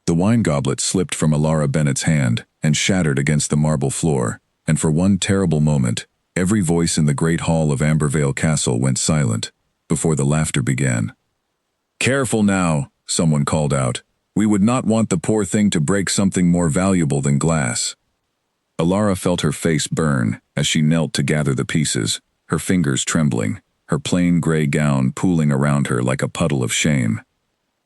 The wine goblet slipped from Alara Bennett's hand and shattered against the marble floor, and for one terrible moment, every voice in the great hall of Ambervale Castle went silent, before the laughter began. "Careful now," someone called out. "We would not want the poor thing to break something more valuable than glass." Alara felt her face burn as she knelt to gather the pieces, her fingers trembling, her plain gray gown pooling around her like a puddle of shame.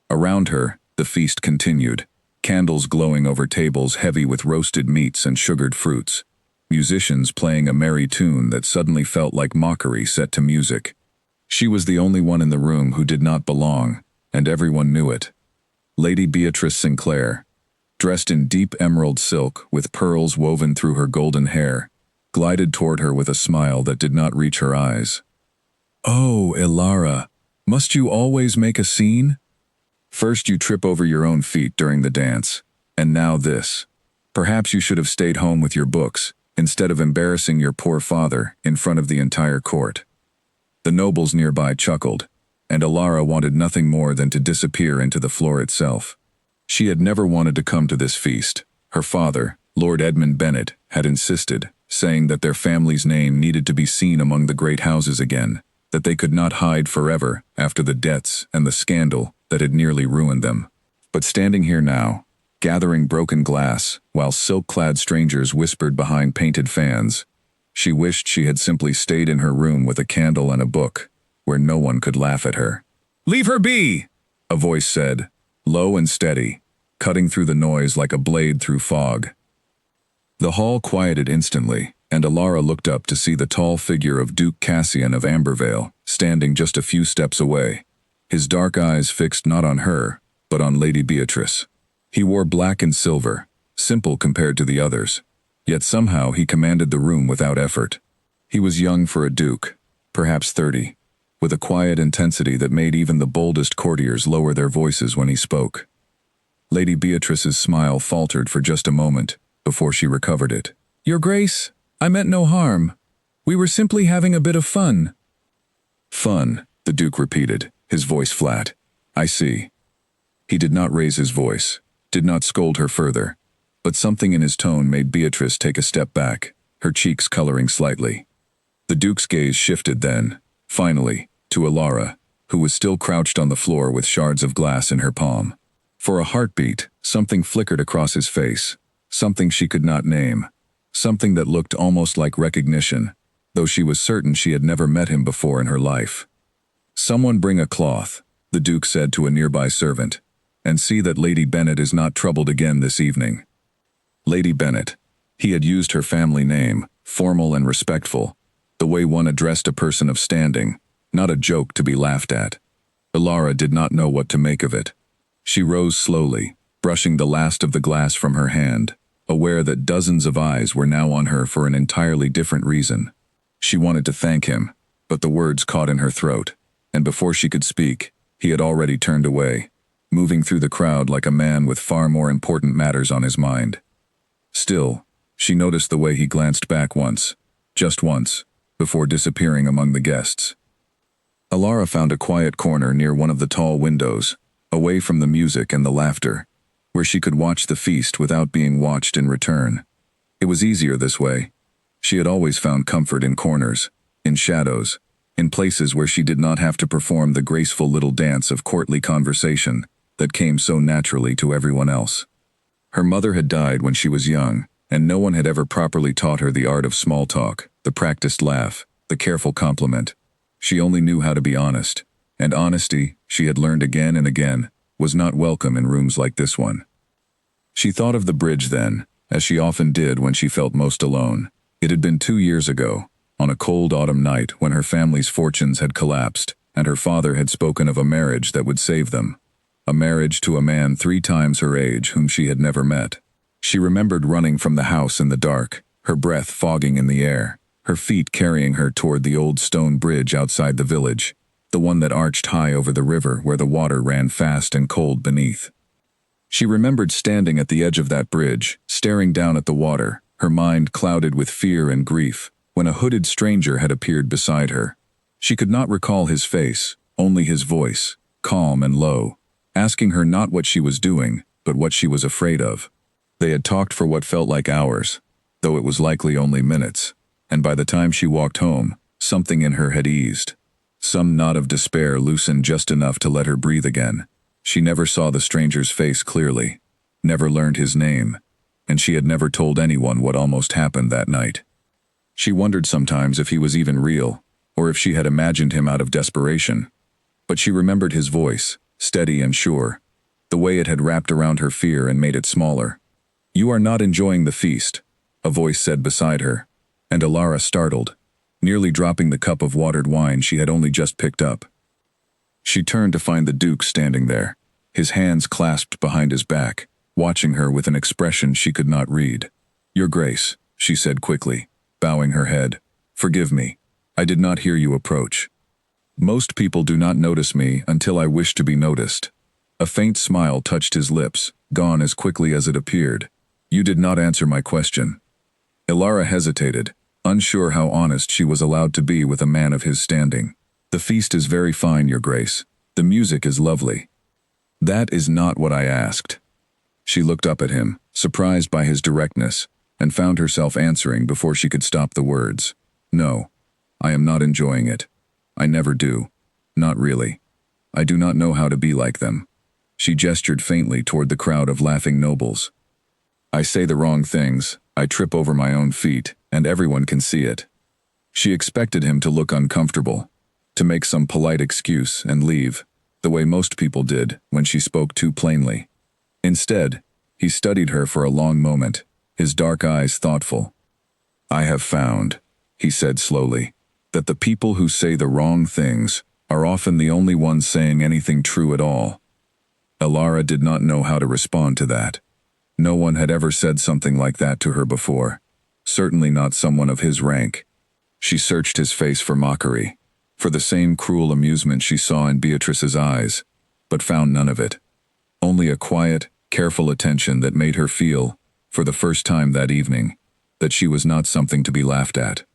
Around her, the feast continued, candles glowing over tables heavy with roasted meats and sugared fruits, musicians playing a merry tune that suddenly felt like mockery set to music. She was the only one in the room who did not belong, and everyone knew it. Lady Beatrice Sinclair, dressed in deep emerald silk with pearls woven through her golden hair, glided toward her with a smile that did not reach her eyes. "Oh, Alara, must you always make a scene? First you trip over your own feet during the dance, and now this. Perhaps you should have stayed home with your books, instead of embarrassing your poor father in front of the entire court." The nobles nearby chuckled, and Alara wanted nothing more than to disappear into the floor itself. She had never wanted to come to this feast. Her father, Lord Edmund Bennet, had insisted, saying that their family's name needed to be seen among the great houses again, that they could not hide forever after the deaths and the scandal that had nearly ruined them. But standing here now, gathering broken glass, while silk-clad strangers whispered behind painted fans, she wished she had simply stayed in her room with a candle and a book, where no one could laugh at her. "Leave her be!" a voice said, low and steady, cutting through the noise like a blade through fog. The hall quieted instantly, and Alara looked up to see the tall figure of Duke Cassian of Ambervale standing just a few steps away, his dark eyes fixed not on her, but on Lady Beatrice. He wore black and silver, simple compared to the others, yet somehow he commanded the room without effort. He was young for a duke, perhaps 30, with a quiet intensity that made even the boldest courtiers lower their voices when he spoke. Lady Beatrice's smile faltered for just a moment before she recovered it. "Your Grace, I meant no harm. We were simply having a bit of fun." "Fun," the Duke repeated, his voice flat. "I see." He did not raise his voice, did not scold her further, but something in his tone made Beatrice take a step back, her cheeks coloring slightly. The Duke's gaze shifted then, finally, to Alara, who was still crouched on the floor with shards of glass in her palm. For a heartbeat, something flickered across his face, something she could not name, something that looked almost like recognition, though she was certain she had never met him before in her life. "Someone bring a cloth," the Duke said to a nearby servant, "and see that Lady Bennet is not troubled again this evening." Lady Bennet. He had used her family name, formal and respectful, the way one addressed a person of standing, not a joke to be laughed at. Alara did not know what to make of it. She rose slowly, brushing the last of the glass from her hand, aware that dozens of eyes were now on her for an entirely different reason. She wanted to thank him, but the words caught in her throat, and before she could speak, he had already turned away, moving through the crowd like a man with far more important matters on his mind. Still, she noticed the way he glanced back once, just once, before disappearing among the guests. Alara found a quiet corner near one of the tall windows, away from the music and the laughter, where she could watch the feast without being watched in return. It was easier this way. She had always found comfort in corners, in shadows, in places where she did not have to perform the graceful little dance of courtly conversation that came so naturally to everyone else. Her mother had died when she was young, and no one had ever properly taught her the art of small talk, the practiced laugh, the careful compliment. She only knew how to be honest, and honesty, she had learned again and again, was not welcome in rooms like this one. She thought of the bridge then, as she often did when she felt most alone. It had been 2 years ago, on a cold autumn night when her family's fortunes had collapsed, and her father had spoken of a marriage that would save them. A marriage to a man 3 times her age whom she had never met. She remembered running from the house in the dark, her breath fogging in the air, her feet carrying her toward the old stone bridge outside the village, the one that arched high over the river where the water ran fast and cold beneath. She remembered standing at the edge of that bridge, staring down at the water, her mind clouded with fear and grief, when a hooded stranger had appeared beside her. She could not recall his face, only his voice, calm and low, asking her not what she was doing, but what she was afraid of. They had talked for what felt like hours, though it was likely only minutes, and by the time she walked home, something in her had eased. Some knot of despair loosened just enough to let her breathe again. She never saw the stranger's face clearly, never learned his name, and she had never told anyone what almost happened that night. She wondered sometimes if he was even real, or if she had imagined him out of desperation. But she remembered his voice, steady and sure, the way it had wrapped around her fear and made it smaller. "You are not enjoying the feast," a voice said beside her, and Alara startled, nearly dropping the cup of watered wine she had only just picked up. She turned to find the Duke standing there, his hands clasped behind his back, watching her with an expression she could not read. "Your Grace," she said quickly, bowing her head. "Forgive me. I did not hear you approach. Most people do not notice me until I wish to be noticed." A faint smile touched his lips, gone as quickly as it appeared. "You did not answer my question." Alara hesitated, unsure how honest she was allowed to be with a man of his standing. "The feast is very fine, Your Grace. The music is lovely." "That is not what I asked." She looked up at him, surprised by his directness, and found herself answering before she could stop the words. "No, I am not enjoying it. I never do. Not really. I do not know how to be like them." She gestured faintly toward the crowd of laughing nobles. "I say the wrong things, I trip over my own feet, and everyone can see it." She expected him to look uncomfortable, to make some polite excuse and leave, the way most people did when she spoke too plainly. Instead, he studied her for a long moment, his dark eyes thoughtful. "I have found," he said slowly, "that the people who say the wrong things are often the only ones saying anything true at all." Alara did not know how to respond to that. No one had ever said something like that to her before, certainly not someone of his rank. She searched his face for mockery, for the same cruel amusement she saw in Beatrice's eyes, but found none of it. Only a quiet, careful attention that made her feel, for the first time that evening, that she was not something to be laughed at.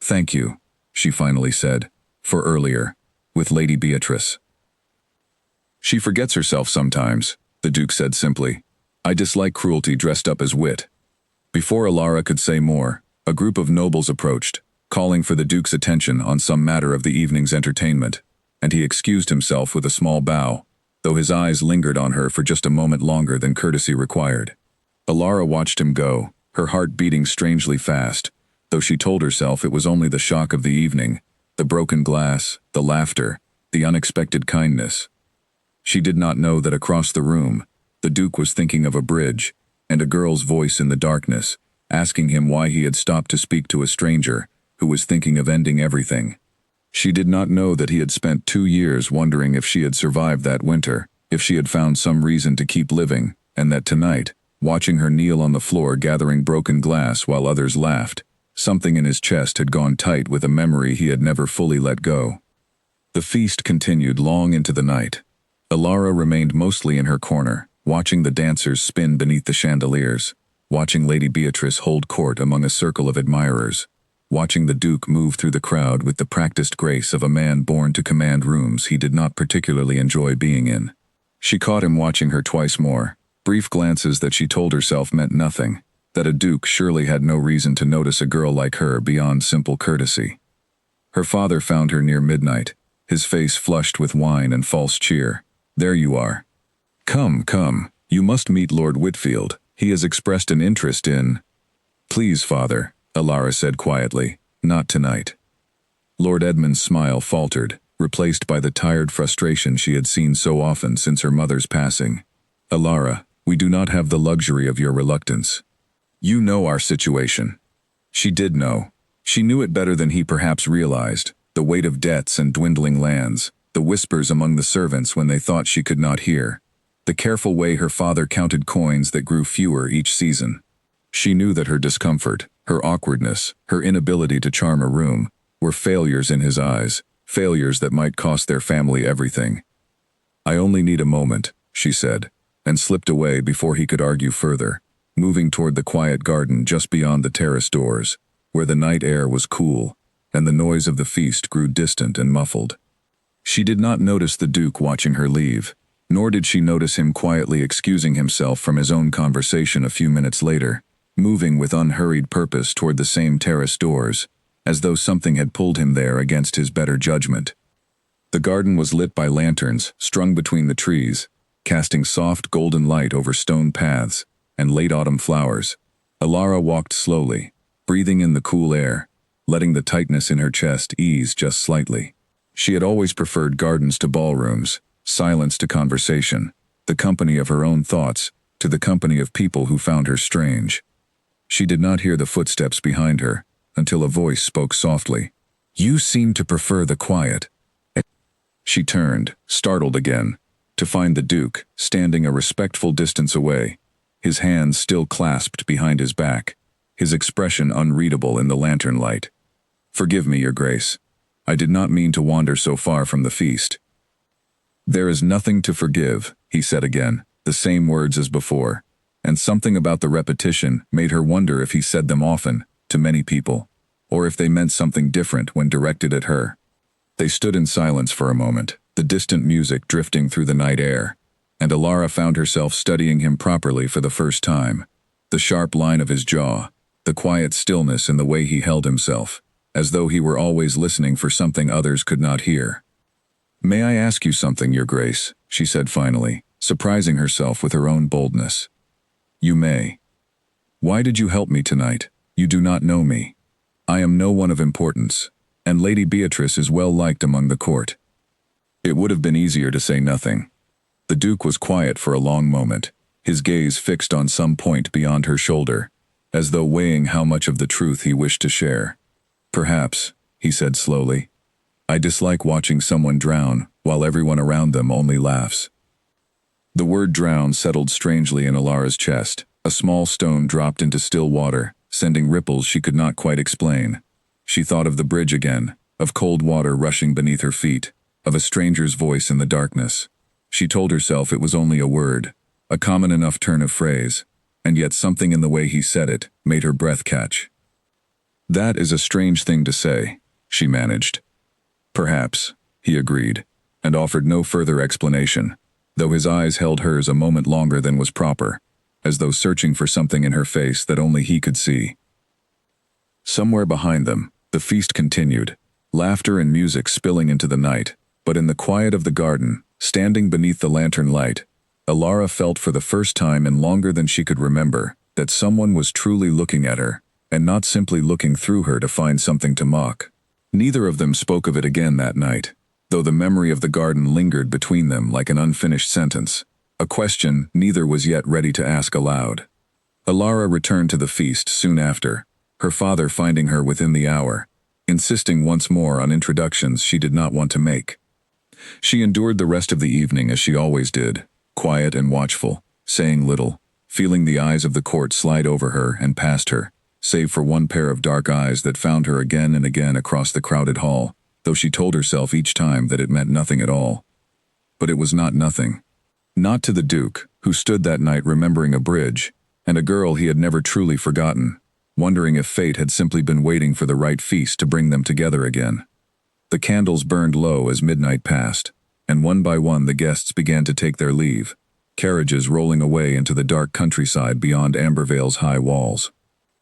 "Thank you," she finally said, "for earlier, with Lady Beatrice." "She forgets herself sometimes," the Duke said simply. "I dislike cruelty dressed up as wit." Before Alara could say more, a group of nobles approached, calling for the Duke's attention on some matter of the evening's entertainment, and he excused himself with a small bow, though his eyes lingered on her for just a moment longer than courtesy required. Alara watched him go, her heart beating strangely fast, though she told herself it was only the shock of the evening, the broken glass, the laughter, the unexpected kindness. She did not know that across the room, the Duke was thinking of a bridge, and a girl's voice in the darkness, asking him why he had stopped to speak to a stranger, who was thinking of ending everything. She did not know that he had spent 2 years wondering if she had survived that winter, if she had found some reason to keep living, and that tonight, watching her kneel on the floor gathering broken glass while others laughed, something in his chest had gone tight with a memory he had never fully let go. The feast continued long into the night. Alara remained mostly in her corner, watching the dancers spin beneath the chandeliers, watching Lady Beatrice hold court among a circle of admirers, watching the Duke move through the crowd with the practiced grace of a man born to command rooms he did not particularly enjoy being in. She caught him watching her twice more, brief glances that she told herself meant nothing, that a Duke surely had no reason to notice a girl like her beyond simple courtesy. Her father found her near midnight, his face flushed with wine and false cheer. "There you are. Come, come, you must meet Lord Whitfield. He has expressed an interest in—" "Please, father," Alara said quietly, "not tonight." Lord Edmund's smile faltered, replaced by the tired frustration she had seen so often since her mother's passing. "Alara, we do not have the luxury of your reluctance. You know our situation." She did know. She knew it better than he perhaps realized, the weight of debts and dwindling lands, the whispers among the servants when they thought she could not hear, the careful way her father counted coins that grew fewer each season. She knew that her discomfort, her awkwardness, her inability to charm a room, were failures in his eyes, failures that might cost their family everything. "I only need a moment," she said, and slipped away before he could argue further, moving toward the quiet garden just beyond the terrace doors, where the night air was cool, and the noise of the feast grew distant and muffled. She did not notice the Duke watching her leave. Nor did she notice him quietly excusing himself from his own conversation a few minutes later, moving with unhurried purpose toward the same terrace doors, as though something had pulled him there against his better judgment. The garden was lit by lanterns strung between the trees, casting soft golden light over stone paths and late autumn flowers. Alara walked slowly, breathing in the cool air, letting the tightness in her chest ease just slightly. She had always preferred gardens to ballrooms, silence to conversation, the company of her own thoughts to the company of people who found her strange. She did not hear the footsteps behind her until a voice spoke softly. "You seem to prefer the quiet." She turned, startled again, to find the Duke standing a respectful distance away, his hands still clasped behind his back, his expression unreadable in the lantern light. "Forgive me, Your Grace. I did not mean to wander so far from the feast." "There is nothing to forgive," he said again, the same words as before, and something about the repetition made her wonder if he said them often, to many people, or if they meant something different when directed at her. They stood in silence for a moment, the distant music drifting through the night air, and Alara found herself studying him properly for the first time. The sharp line of his jaw, the quiet stillness in the way he held himself, as though he were always listening for something others could not hear. "May I ask you something, Your Grace?" she said finally, surprising herself with her own boldness. "You may. Why did you help me tonight? You do not know me. I am no one of importance, and Lady Beatrice is well liked among the court." It would have been easier to say nothing. The Duke was quiet for a long moment, his gaze fixed on some point beyond her shoulder, as though weighing how much of the truth he wished to share. "Perhaps," he said slowly, "I dislike watching someone drown while everyone around them only laughs." The word drown settled strangely in Alara's chest. A small stone dropped into still water, sending ripples she could not quite explain. She thought of the bridge again, of cold water rushing beneath her feet, of a stranger's voice in the darkness. She told herself it was only a word, a common enough turn of phrase, and yet something in the way he said it made her breath catch. "That is a strange thing to say," she managed. "Perhaps," he agreed, and offered no further explanation, though his eyes held hers a moment longer than was proper, as though searching for something in her face that only he could see. Somewhere behind them, the feast continued, laughter and music spilling into the night, but in the quiet of the garden, standing beneath the lantern light, Alara felt for the first time in longer than she could remember that someone was truly looking at her, and not simply looking through her to find something to mock. Neither of them spoke of it again that night, though the memory of the garden lingered between them like an unfinished sentence, a question neither was yet ready to ask aloud. Alara returned to the feast soon after, her father finding her within the hour, insisting once more on introductions she did not want to make. She endured the rest of the evening as she always did, quiet and watchful, saying little, feeling the eyes of the court slide over her and past her, save for one pair of dark eyes that found her again and again across the crowded hall, though she told herself each time that it meant nothing at all. But it was not nothing. Not to the Duke, who stood that night remembering a bridge, and a girl he had never truly forgotten, wondering if fate had simply been waiting for the right feast to bring them together again. The candles burned low as midnight passed, and one by one the guests began to take their leave, carriages rolling away into the dark countryside beyond Ambervale's high walls.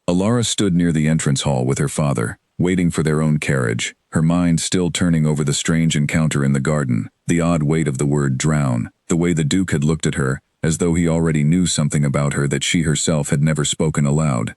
Alara stood near the entrance hall with her father, waiting for their own carriage, her mind still turning over the strange encounter in the garden, the odd weight of the word drown, the way the Duke had looked at her, as though he already knew something about her that she herself had never spoken aloud.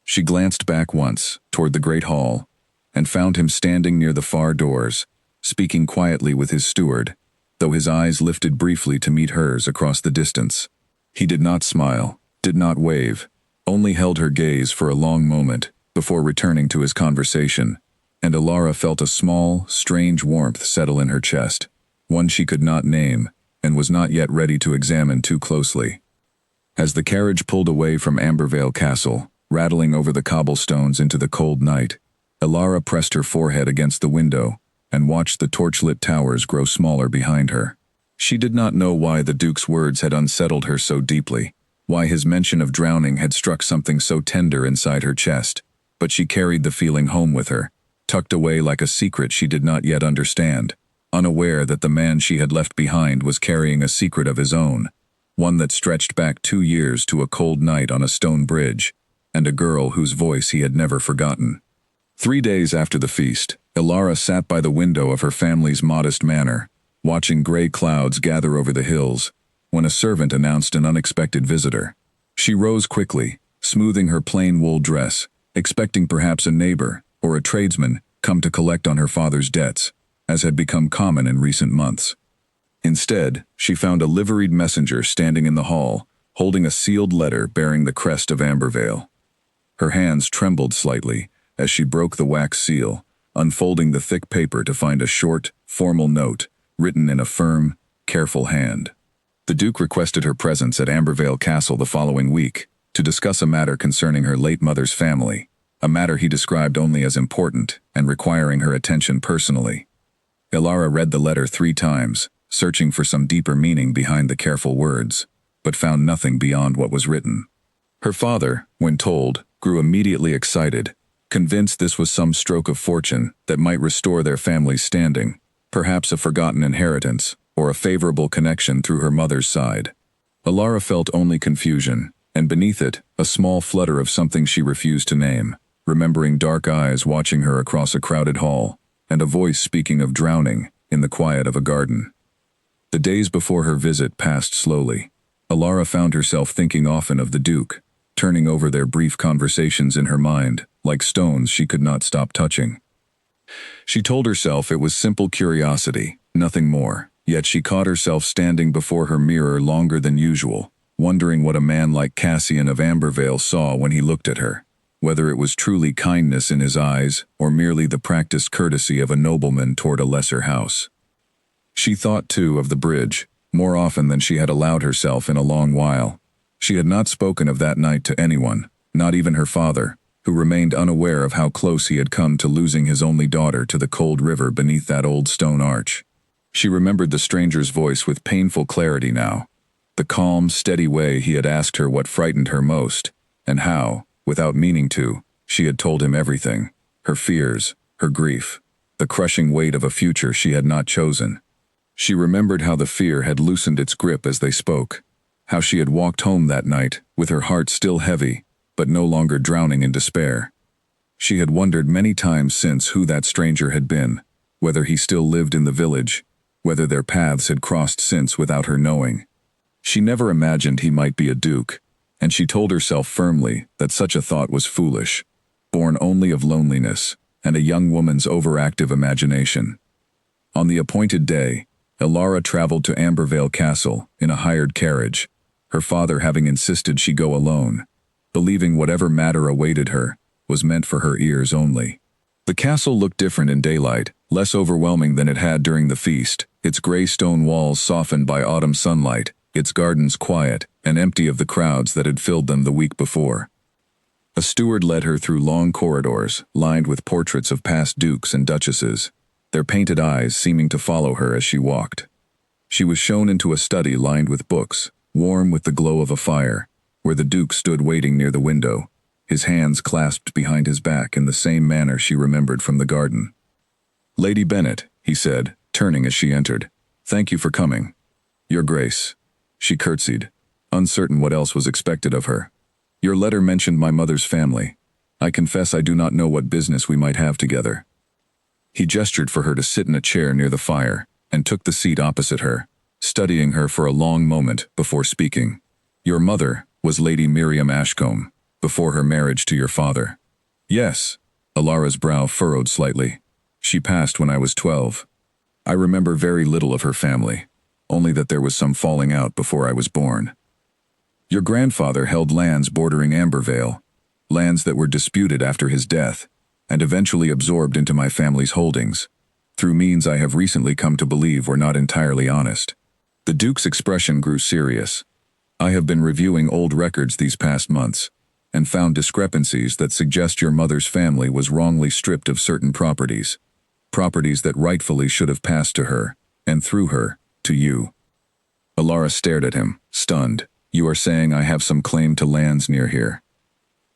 She glanced back once, toward the great hall, and found him standing near the far doors, speaking quietly with his steward, though his eyes lifted briefly to meet hers across the distance. He did not smile, did not wave, only held her gaze for a long moment before returning to his conversation, and Alara felt a small, strange warmth settle in her chest, one she could not name, and was not yet ready to examine too closely. As the carriage pulled away from Ambervale Castle, rattling over the cobblestones into the cold night, Alara pressed her forehead against the window and watched the torchlit towers grow smaller behind her. She did not know why the Duke's words had unsettled her so deeply, why his mention of drowning had struck something so tender inside her chest, but she carried the feeling home with her, tucked away like a secret she did not yet understand, unaware that the man she had left behind was carrying a secret of his own, one that stretched back 2 years to a cold night on a stone bridge, and a girl whose voice he had never forgotten. 3 days after the feast, Ilara sat by the window of her family's modest manor, watching gray clouds gather over the hills, when a servant announced an unexpected visitor. She rose quickly, smoothing her plain wool dress, expecting perhaps a neighbor or a tradesman come to collect on her father's debts, as had become common in recent months. Instead, she found a liveried messenger standing in the hall, holding a sealed letter bearing the crest of Ambervale. Her hands trembled slightly as she broke the wax seal, unfolding the thick paper to find a short, formal note written in a firm, careful hand. The Duke requested her presence at Ambervale Castle the following week to discuss a matter concerning her late mother's family, a matter he described only as important and requiring her attention personally. Ilara read the letter 3 times, searching for some deeper meaning behind the careful words, but found nothing beyond what was written. Her father, when told, grew immediately excited, convinced this was some stroke of fortune that might restore their family's standing, perhaps a forgotten inheritance, or a favorable connection through her mother's side. Ilara felt only confusion, and beneath it, a small flutter of something she refused to name, remembering dark eyes watching her across a crowded hall, and a voice speaking of drowning in the quiet of a garden. The days before her visit passed slowly. Ilara found herself thinking often of the Duke, turning over their brief conversations in her mind, like stones she could not stop touching. She told herself it was simple curiosity, nothing more, yet she caught herself standing before her mirror longer than usual, wondering what a man like Cassian of Ambervale saw when he looked at her, whether it was truly kindness in his eyes or merely the practiced courtesy of a nobleman toward a lesser house. She thought, too, of the bridge, more often than she had allowed herself in a long while. She had not spoken of that night to anyone, not even her father, who remained unaware of how close he had come to losing his only daughter to the cold river beneath that old stone arch. She remembered the stranger's voice with painful clarity now, the calm, steady way he had asked her what frightened her most, and how, without meaning to, she had told him everything, her fears, her grief, the crushing weight of a future she had not chosen. She remembered how the fear had loosened its grip as they spoke, how she had walked home that night, with her heart still heavy, but no longer drowning in despair. She had wondered many times since who that stranger had been, whether he still lived in the village, whether their paths had crossed since without her knowing. She never imagined he might be a duke, and she told herself firmly that such a thought was foolish, born only of loneliness and a young woman's overactive imagination. On the appointed day, Ilara traveled to Ambervale Castle in a hired carriage, her father having insisted she go alone, believing whatever matter awaited her was meant for her ears only. The castle looked different in daylight, less overwhelming than it had during the feast, its gray stone walls softened by autumn sunlight, its gardens quiet and empty of the crowds that had filled them the week before. A steward led her through long corridors, lined with portraits of past dukes and duchesses, their painted eyes seeming to follow her as she walked. She was shown into a study lined with books, warm with the glow of a fire, where the Duke stood waiting near the window, his hands clasped behind his back in the same manner she remembered from the garden. "Lady Bennet," he said, turning as she entered, "thank you for coming." "Your Grace." She curtsied, uncertain what else was expected of her. "Your letter mentioned my mother's family. I confess I do not know what business we might have together." He gestured for her to sit in a chair near the fire, and took the seat opposite her, studying her for a long moment before speaking. "Your mother was Lady Miriam Ashcombe, before her marriage to your father." "Yes." Ilara's brow furrowed slightly. "She passed when I was 12. I remember very little of her family, only that there was some falling out before I was born. Your grandfather held lands bordering Ambervale, lands that were disputed after his death, and eventually absorbed into my family's holdings, through means I have recently come to believe were not entirely honest." The Duke's expression grew serious. "I have been reviewing old records these past months, and found discrepancies that suggest your mother's family was wrongly stripped of certain properties that rightfully should have passed to her, and through her, to you." Ilara stared at him, stunned. "You are saying I have some claim to lands near here?"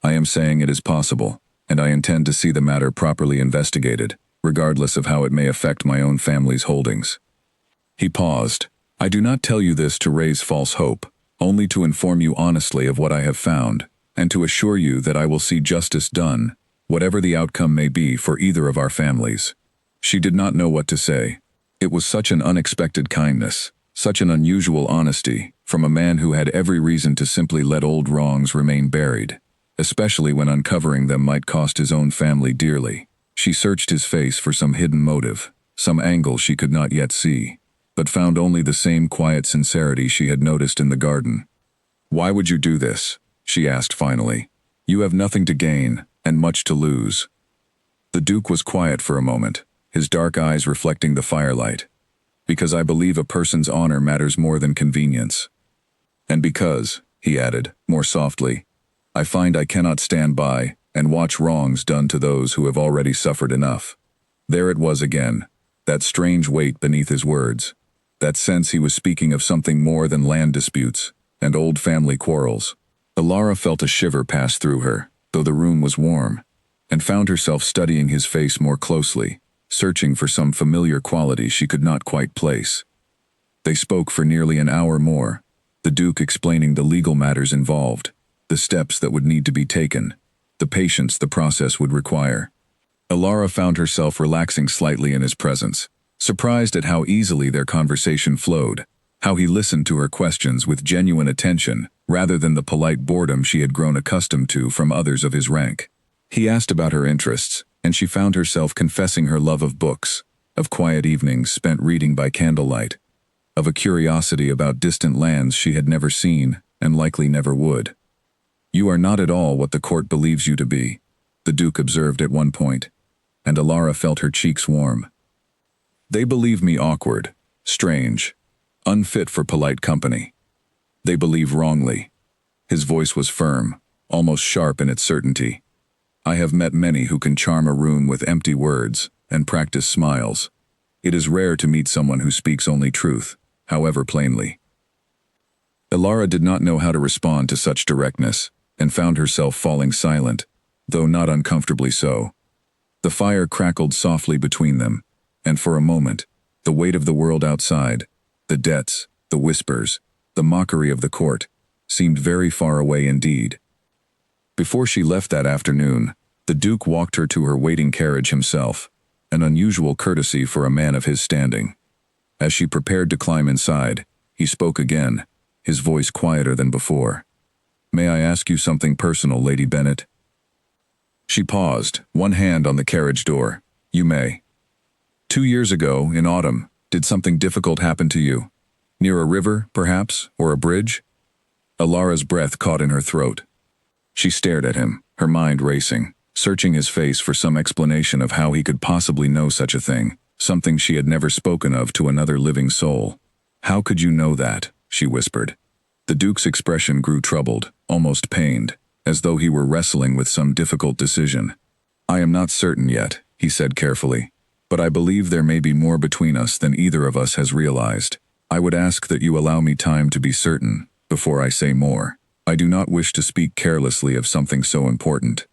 "I am saying it is possible, and I intend to see the matter properly investigated. regardless of how it may affect my own family's holdings. He paused. I do not tell you this to raise false hope, only to inform you honestly of what I have found, and to assure you that I will see justice done, whatever the outcome may be for either of our families. She did not know what to say. It was such an unexpected kindness, such an unusual honesty, from a man who had every reason to simply let old wrongs remain buried, especially when uncovering them might cost his own family dearly. She searched his face for some hidden motive, some angle she could not yet see, but found only the same quiet sincerity she had noticed in the garden. Why would you do this? She asked finally. You have nothing to gain, and much to lose. The Duke was quiet for a moment, his dark eyes reflecting the firelight. Because I believe a person's honor matters more than convenience. And because, he added, more softly, I find I cannot stand by and watch wrongs done to those who have already suffered enough. There it was again, that strange weight beneath his words, that sense he was speaking of something more than land disputes and old family quarrels. Alara felt a shiver pass through her, though the room was warm, and found herself studying his face more closely, searching for some familiar quality she could not quite place. They spoke for nearly an hour more, the Duke explaining the legal matters involved, the steps that would need to be taken, the patience the process would require. Alara found herself relaxing slightly in his presence, surprised at how easily their conversation flowed, how he listened to her questions with genuine attention rather than the polite boredom she had grown accustomed to from others of his rank. He asked about her interests, and she found herself confessing her love of books, of quiet evenings spent reading by candlelight, of a curiosity about distant lands she had never seen and likely never would. You are not at all what the court believes you to be, the Duke observed at one point, and Alara felt her cheeks warm. They believe me awkward, strange, unfit for polite company. They believe wrongly. His voice was firm, almost sharp in its certainty. I have met many who can charm a room with empty words and practice smiles. It is rare to meet someone who speaks only truth, however plainly. Alara did not know how to respond to such directness, and found herself falling silent, though not uncomfortably so. The fire crackled softly between them, and for a moment, the weight of the world outside, the debts, the whispers, the mockery of the court, seemed very far away indeed. Before she left that afternoon, the Duke walked her to her waiting carriage himself, an unusual courtesy for a man of his standing. As she prepared to climb inside, he spoke again, his voice quieter than before. May I ask you something personal, Lady Bennet? She paused, one hand on the carriage door. You may. 2 years ago, in autumn, did something difficult happen to you? Near a river, perhaps, or a bridge? Alara's breath caught in her throat. She stared at him, her mind racing, searching his face for some explanation of how he could possibly know such a thing, something she had never spoken of to another living soul. How could you know that? She whispered. The Duke's expression grew troubled, almost pained, as though he were wrestling with some difficult decision. I am not certain yet, he said carefully, but I believe there may be more between us than either of us has realized. I would ask that you allow me time to be certain, before I say more. I do not wish to speak carelessly of something so important.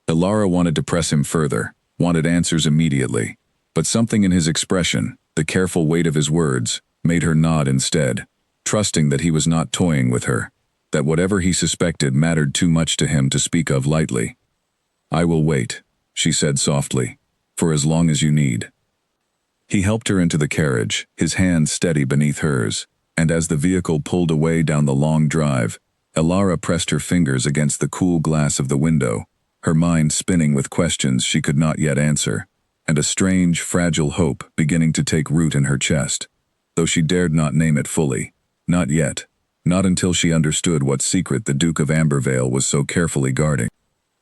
Alara wanted to press him further, wanted answers immediately, but something in his expression, the careful weight of his words, made her nod instead, trusting that he was not toying with her, that whatever he suspected mattered too much to him to speak of lightly. I will wait, she said softly, for as long as you need. He helped her into the carriage, his hand steady beneath hers, and as the vehicle pulled away down the long drive, Alara pressed her fingers against the cool glass of the window, her mind spinning with questions she could not yet answer, and a strange, fragile hope beginning to take root in her chest, though she dared not name it fully. Not yet, not until she understood what secret the Duke of Ambervale was so carefully guarding.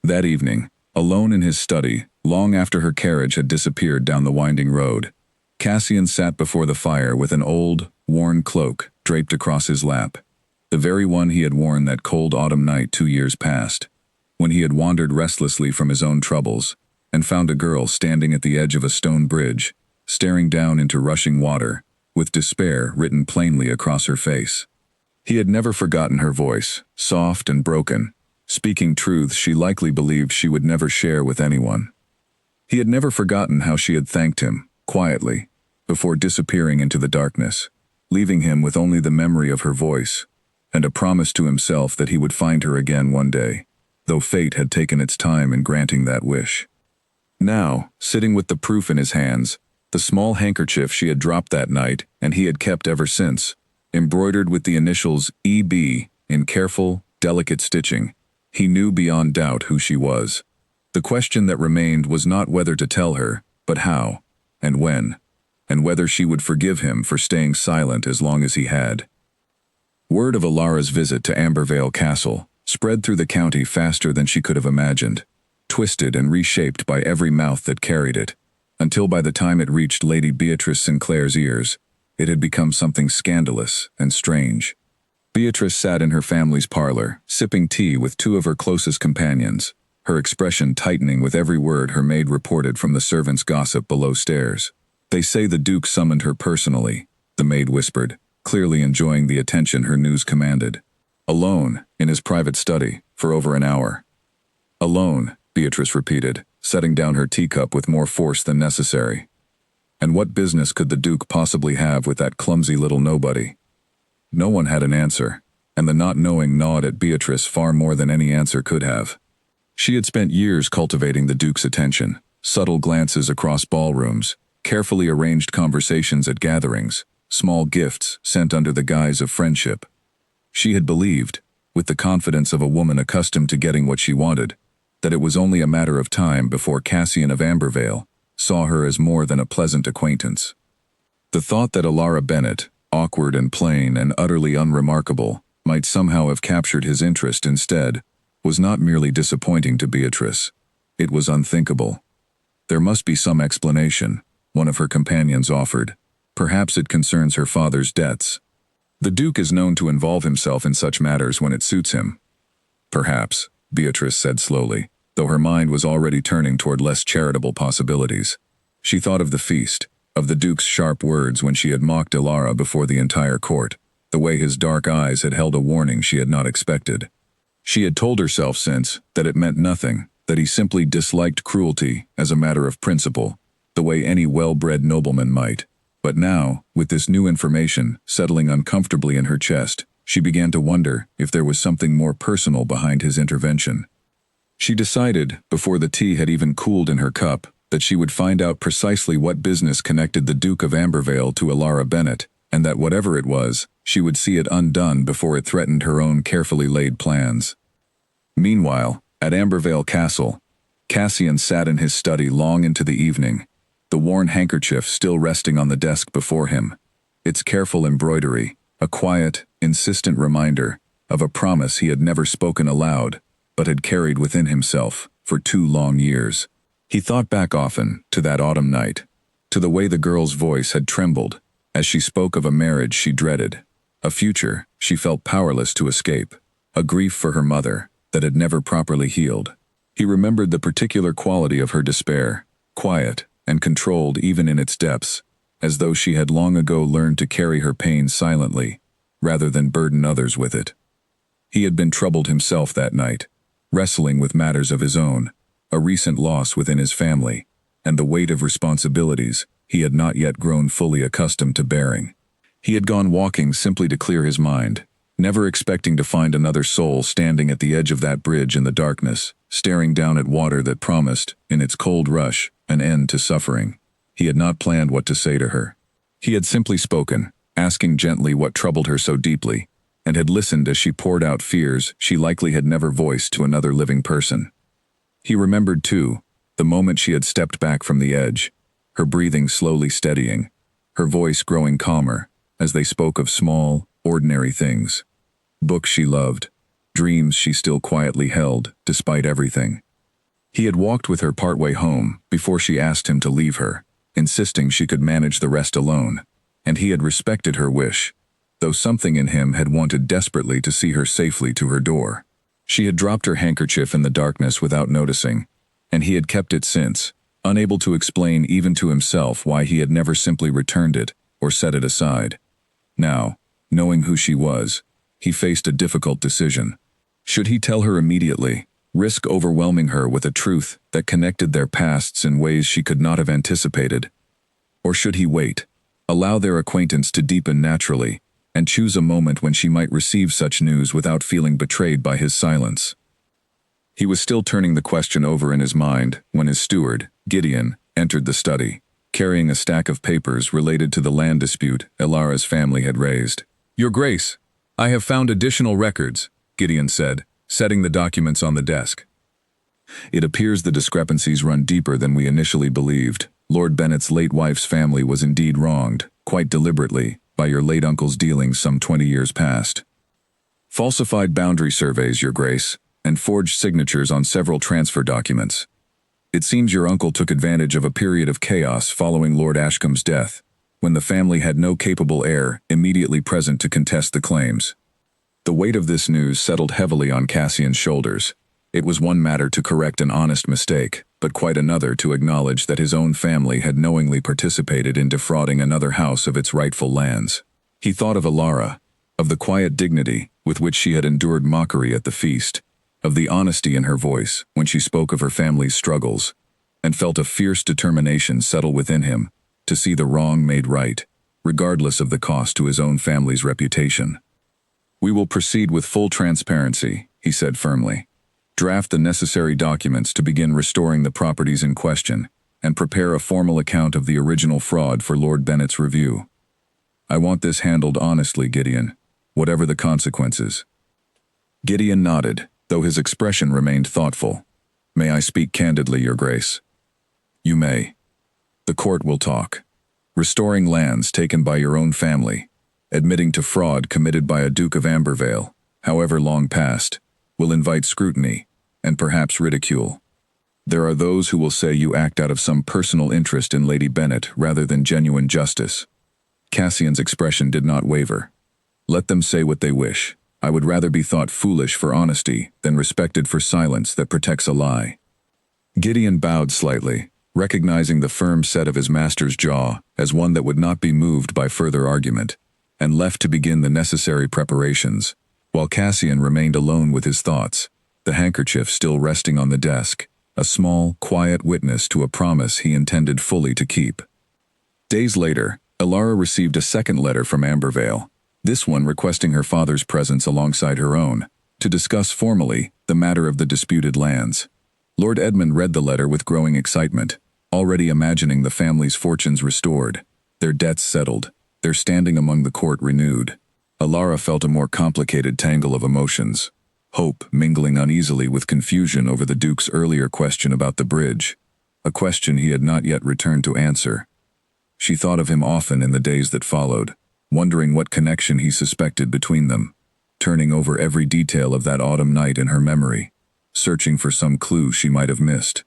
That evening, alone in his study, long after her carriage had disappeared down the winding road, Cassian sat before the fire with an old, worn cloak draped across his lap, the very one he had worn that cold autumn night 2 years past, when he had wandered restlessly from his own troubles, and found a girl standing at the edge of a stone bridge, staring down into rushing water, with despair written plainly across her face. He had never forgotten her voice, soft and broken, speaking truths she likely believed she would never share with anyone. He had never forgotten how she had thanked him, quietly, before disappearing into the darkness, leaving him with only the memory of her voice, and a promise to himself that he would find her again one day, though fate had taken its time in granting that wish. Now, sitting with the proof in his hands, the small handkerchief she had dropped that night and he had kept ever since, embroidered with the initials E.B. in careful, delicate stitching, he knew beyond doubt who she was. The question that remained was not whether to tell her, but how, and when, and whether she would forgive him for staying silent as long as he had. Word of Alara's visit to Ambervale Castle spread through the county faster than she could have imagined, twisted and reshaped by every mouth that carried it, until by the time it reached Lady Beatrice Sinclair's ears, it had become something scandalous and strange. Beatrice sat in her family's parlor, sipping tea with two of her closest companions, her expression tightening with every word her maid reported from the servants' gossip below stairs. "They say the Duke summoned her personally," the maid whispered, clearly enjoying the attention her news commanded. "Alone, in his private study, for over an hour." "Alone," Beatrice repeated, setting down her teacup with more force than necessary. And what business could the Duke possibly have with that clumsy little nobody? No one had an answer, and the not knowing gnawed at Beatrice far more than any answer could have. She had spent years cultivating the Duke's attention, subtle glances across ballrooms, carefully arranged conversations at gatherings, small gifts sent under the guise of friendship. She had believed, with the confidence of a woman accustomed to getting what she wanted, that it was only a matter of time before Cassian of Ambervale saw her as more than a pleasant acquaintance. The thought that Alara Bennet, awkward and plain and utterly unremarkable, might somehow have captured his interest instead, was not merely disappointing to Beatrice. It was unthinkable. "There must be some explanation," one of her companions offered. "Perhaps it concerns her father's debts. The Duke is known to involve himself in such matters when it suits him." "Perhaps," Beatrice said slowly, though her mind was already turning toward less charitable possibilities. She thought of the feast, of the Duke's sharp words when she had mocked Alara before the entire court, the way his dark eyes had held a warning she had not expected. She had told herself since that it meant nothing, that he simply disliked cruelty as a matter of principle, the way any well-bred nobleman might. But now, with this new information settling uncomfortably in her chest, she began to wonder if there was something more personal behind his intervention. She decided, before the tea had even cooled in her cup, that she would find out precisely what business connected the Duke of Ambervale to Alara Bennet, and that whatever it was, she would see it undone before it threatened her own carefully laid plans. Meanwhile, at Ambervale Castle, Cassian sat in his study long into the evening, the worn handkerchief still resting on the desk before him, its careful embroidery, a quiet, insistent reminder of a promise he had never spoken aloud, but had carried within himself for 2 long years. He thought back often to that autumn night, to the way the girl's voice had trembled as she spoke of a marriage she dreaded, a future she felt powerless to escape, a grief for her mother that had never properly healed. He remembered the particular quality of her despair, quiet and controlled even in its depths, as though she had long ago learned to carry her pain silently, rather than burden others with it. He had been troubled himself that night, wrestling with matters of his own, a recent loss within his family, and the weight of responsibilities he had not yet grown fully accustomed to bearing. He had gone walking simply to clear his mind, never expecting to find another soul standing at the edge of that bridge in the darkness, staring down at water that promised, in its cold rush, an end to suffering. He had not planned what to say to her. He had simply spoken, asking gently what troubled her so deeply, and had listened as she poured out fears she likely had never voiced to another living person. He remembered, too, the moment she had stepped back from the edge, her breathing slowly steadying, her voice growing calmer as they spoke of small, ordinary things. Books she loved, dreams she still quietly held, despite everything. He had walked with her partway home before she asked him to leave her, insisting she could manage the rest alone, and he had respected her wish, though something in him had wanted desperately to see her safely to her door. She had dropped her handkerchief in the darkness without noticing, and he had kept it since, unable to explain even to himself why he had never simply returned it or set it aside. Now, knowing who she was, he faced a difficult decision. Should he tell her immediately, risk overwhelming her with a truth that connected their pasts in ways she could not have anticipated? Or should he wait, allow their acquaintance to deepen naturally, and choose a moment when she might receive such news without feeling betrayed by his silence? He was still turning the question over in his mind when his steward, Gideon, entered the study, carrying a stack of papers related to the land dispute Elara's family had raised. "Your Grace, I have found additional records," Gideon said, setting the documents on the desk. "It appears the discrepancies run deeper than we initially believed. Lord Bennet's late wife's family was indeed wronged, quite deliberately, by your late uncle's dealings some 20 years past. Falsified boundary surveys, Your Grace, and forged signatures on several transfer documents. It seems your uncle took advantage of a period of chaos following Lord Ashcombe's death, when the family had no capable heir immediately present to contest the claims." The weight of this news settled heavily on Cassian's shoulders. It was one matter to correct an honest mistake, but quite another to acknowledge that his own family had knowingly participated in defrauding another house of its rightful lands. He thought of Elara, of the quiet dignity with which she had endured mockery at the feast, of the honesty in her voice when she spoke of her family's struggles, and felt a fierce determination settle within him to see the wrong made right, regardless of the cost to his own family's reputation. "We will proceed with full transparency," he said firmly. "Draft the necessary documents to begin restoring the properties in question, and prepare a formal account of the original fraud for Lord Bennet's review. I want this handled honestly, Gideon, whatever the consequences." Gideon nodded, though his expression remained thoughtful. "May I speak candidly, Your Grace?" "You may. The court will talk. Restoring lands taken by your own family, admitting to fraud committed by a Duke of Ambervale, however long past, will invite scrutiny, and perhaps ridicule. There are those who will say you act out of some personal interest in Lady Bennet rather than genuine justice." Cassian's expression did not waver. "Let them say what they wish. I would rather be thought foolish for honesty than respected for silence that protects a lie." Gideon bowed slightly, recognizing the firm set of his master's jaw as one that would not be moved by further argument, and left to begin the necessary preparations, while Cassian remained alone with his thoughts, the handkerchief still resting on the desk, a small, quiet witness to a promise he intended fully to keep. Days later, Elara received a second letter from Ambervale, this one requesting her father's presence alongside her own, to discuss formally the matter of the disputed lands. Lord Edmund read the letter with growing excitement, already imagining the family's fortunes restored, their debts settled, their standing among the court renewed. Elara felt a more complicated tangle of emotions, hope mingling uneasily with confusion over the Duke's earlier question about the bridge, a question he had not yet returned to answer. She thought of him often in the days that followed, wondering what connection he suspected between them, turning over every detail of that autumn night in her memory, searching for some clue she might have missed.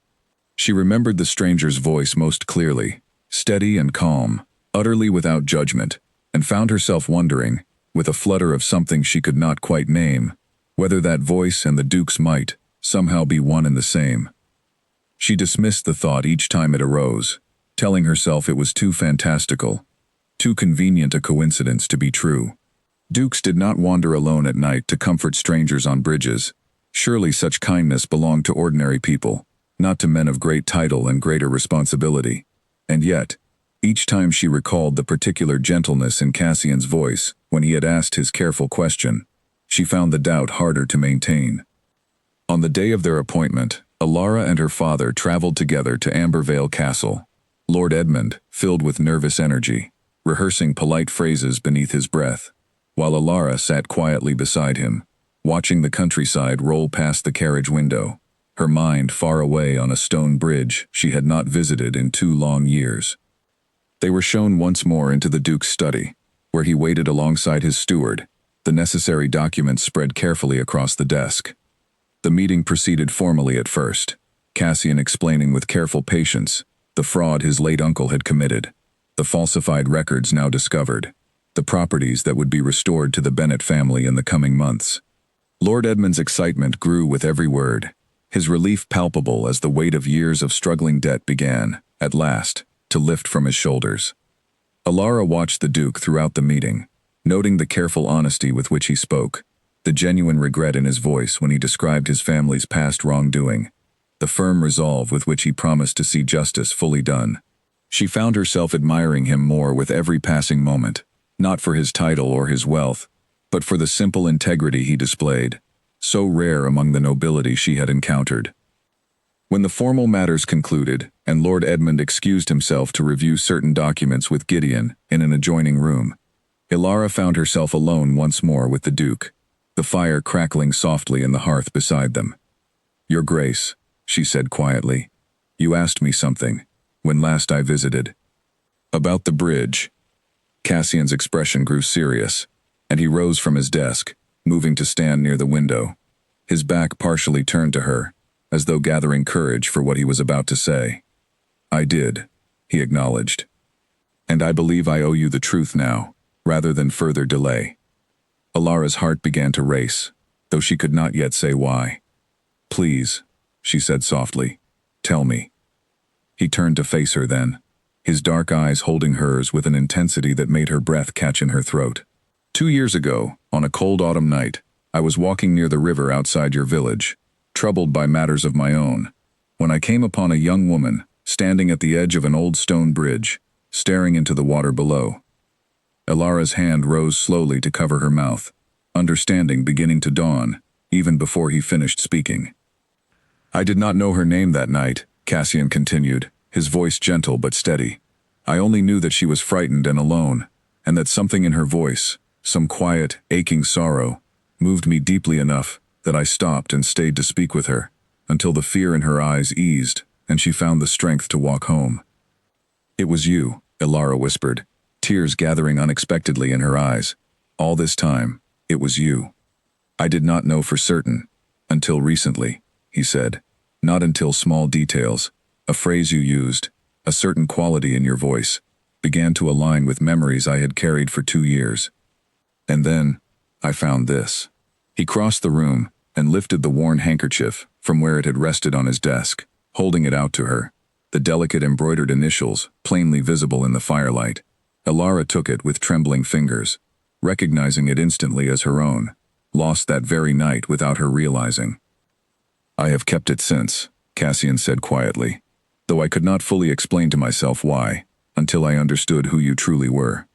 She remembered the stranger's voice most clearly, steady and calm, utterly without judgment, and found herself wondering, with a flutter of something she could not quite name, whether that voice and the Duke's might somehow be one and the same. She dismissed the thought each time it arose, telling herself it was too fantastical, too convenient a coincidence to be true. Dukes did not wander alone at night to comfort strangers on bridges. Surely such kindness belonged to ordinary people, not to men of great title and greater responsibility. And yet, each time she recalled the particular gentleness in Cassian's voice when he had asked his careful question, she found the doubt harder to maintain. On the day of their appointment, Elara and her father traveled together to Ambervale Castle, Lord Edmund, filled with nervous energy, rehearsing polite phrases beneath his breath, while Elara sat quietly beside him, watching the countryside roll past the carriage window, her mind far away on a stone bridge she had not visited in 2 long years. They were shown once more into the Duke's study, where he waited alongside his steward, the necessary documents spread carefully across the desk. The meeting proceeded formally at first, Cassian explaining with careful patience the fraud his late uncle had committed, the falsified records now discovered, the properties that would be restored to the Bennet family in the coming months. Lord Edmund's excitement grew with every word, his relief palpable as the weight of years of struggling debt began, at last, to lift from his shoulders. Elara watched the Duke throughout the meeting, noting the careful honesty with which he spoke, the genuine regret in his voice when he described his family's past wrongdoing, the firm resolve with which he promised to see justice fully done. She found herself admiring him more with every passing moment, not for his title or his wealth, but for the simple integrity he displayed, so rare among the nobility she had encountered. When the formal matters concluded, and Lord Edmund excused himself to review certain documents with Gideon in an adjoining room, Ilara found herself alone once more with the Duke, the fire crackling softly in the hearth beside them. "Your Grace," she said quietly, "you asked me something, when last I visited." "About the bridge." Cassian's expression grew serious, and he rose from his desk, moving to stand near the window, his back partially turned to her, as though gathering courage for what he was about to say. "I did," he acknowledged. "And I believe I owe you the truth now, rather than further delay." Alara's heart began to race, though she could not yet say why. "Please," she said softly, "tell me." He turned to face her then, his dark eyes holding hers with an intensity that made her breath catch in her throat. "2 years ago, on a cold autumn night, I was walking near the river outside your village, troubled by matters of my own, when I came upon a young woman, standing at the edge of an old stone bridge, staring into the water below." Ilara's hand rose slowly to cover her mouth, understanding beginning to dawn, even before he finished speaking. "I did not know her name that night," Cassian continued, his voice gentle but steady. "I only knew that she was frightened and alone, and that something in her voice, some quiet, aching sorrow, moved me deeply enough that I stopped and stayed to speak with her, until the fear in her eyes eased and she found the strength to walk home." "It was you," Ilara whispered, tears gathering unexpectedly in her eyes. "All this time, it was you." "I did not know for certain, until recently," he said. "Not until small details, a phrase you used, a certain quality in your voice, began to align with memories I had carried for 2 years. And then, I found this." He crossed the room and lifted the worn handkerchief from where it had rested on his desk, holding it out to her, the delicate embroidered initials plainly visible in the firelight. Ilara took it with trembling fingers, recognizing it instantly as her own, lost that very night without her realizing. "I have kept it since," Cassian said quietly, "though I could not fully explain to myself why, until I understood who you truly were."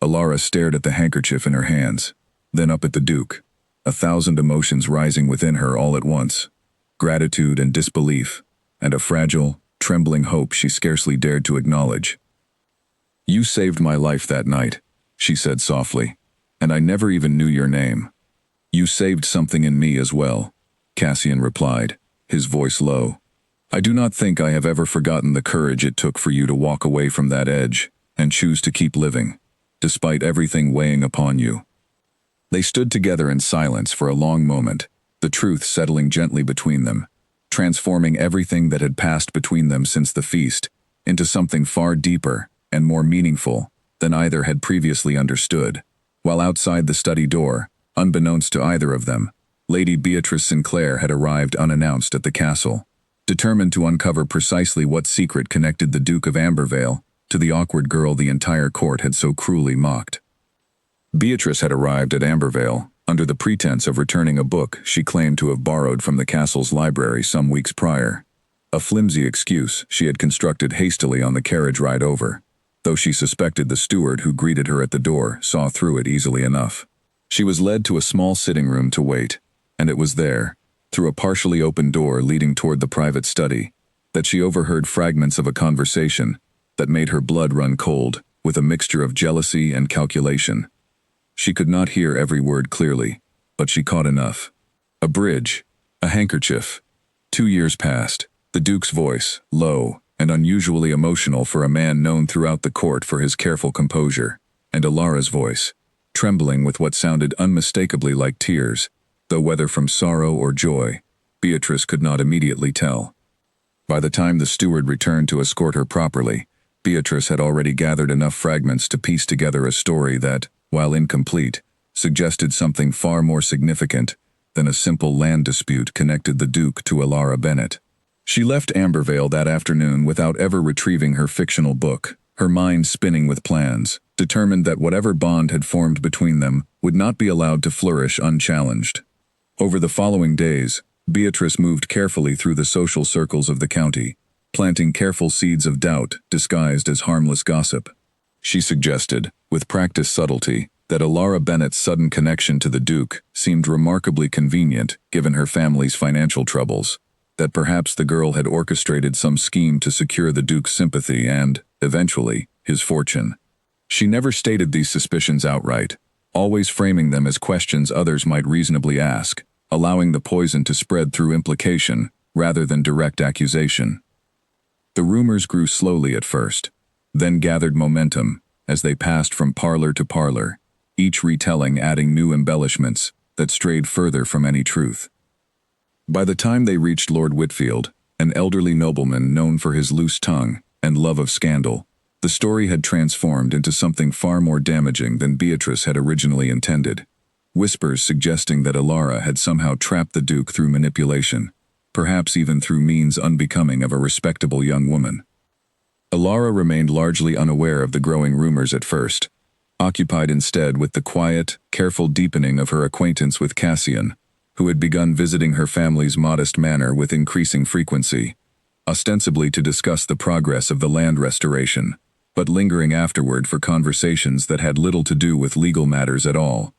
Ilara stared at the handkerchief in her hands, then up at the Duke, 1,000 emotions rising within her all at once, gratitude and disbelief, and a fragile, trembling hope she scarcely dared to acknowledge. "You saved my life that night," she said softly, "and I never even knew your name." "You saved something in me as well," Cassian replied, his voice low. "I do not think I have ever forgotten the courage it took for you to walk away from that edge and choose to keep living, despite everything weighing upon you." They stood together in silence for a long moment, the truth settling gently between them, transforming everything that had passed between them since the feast into something far deeper and more meaningful than either had previously understood. While outside the study door, unbeknownst to either of them, Lady Beatrice Sinclair had arrived unannounced at the castle, determined to uncover precisely what secret connected the Duke of Ambervale to the awkward girl the entire court had so cruelly mocked. Beatrice had arrived at Ambervale under the pretense of returning a book she claimed to have borrowed from the castle's library some weeks prior, a flimsy excuse she had constructed hastily on the carriage ride over, though she suspected the steward who greeted her at the door saw through it easily enough. She was led to a small sitting room to wait, and it was there, through a partially open door leading toward the private study, that she overheard fragments of a conversation that made her blood run cold with a mixture of jealousy and calculation. She could not hear every word clearly, but she caught enough. A bridge, a handkerchief. 2 years passed, the Duke's voice, low and unusually emotional for a man known throughout the court for his careful composure, and Ilara's voice, trembling with what sounded unmistakably like tears, though whether from sorrow or joy, Beatrice could not immediately tell. By the time the steward returned to escort her properly, Beatrice had already gathered enough fragments to piece together a story that, while incomplete, suggested something far more significant than a simple land dispute connected the Duke to Ilara Bennet. She left Ambervale that afternoon without ever retrieving her fictional book, her mind spinning with plans, determined that whatever bond had formed between them would not be allowed to flourish unchallenged. Over the following days, Beatrice moved carefully through the social circles of the county, planting careful seeds of doubt disguised as harmless gossip. She suggested, with practiced subtlety, that Alara Bennett's sudden connection to the Duke seemed remarkably convenient given her family's financial troubles, that perhaps the girl had orchestrated some scheme to secure the Duke's sympathy and, eventually, his fortune. She never stated these suspicions outright, always framing them as questions others might reasonably ask, allowing the poison to spread through implication rather than direct accusation. The rumors grew slowly at first, then gathered momentum as they passed from parlor to parlor, each retelling adding new embellishments that strayed further from any truth. By the time they reached Lord Whitfield, an elderly nobleman known for his loose tongue and love of scandal, the story had transformed into something far more damaging than Beatrice had originally intended. Whispers suggesting that Alara had somehow trapped the Duke through manipulation, perhaps even through means unbecoming of a respectable young woman. Alara remained largely unaware of the growing rumors at first, occupied instead with the quiet, careful deepening of her acquaintance with Cassian, who had begun visiting her family's modest manor with increasing frequency, ostensibly to discuss the progress of the land restoration, but lingering afterward for conversations that had little to do with legal matters at all.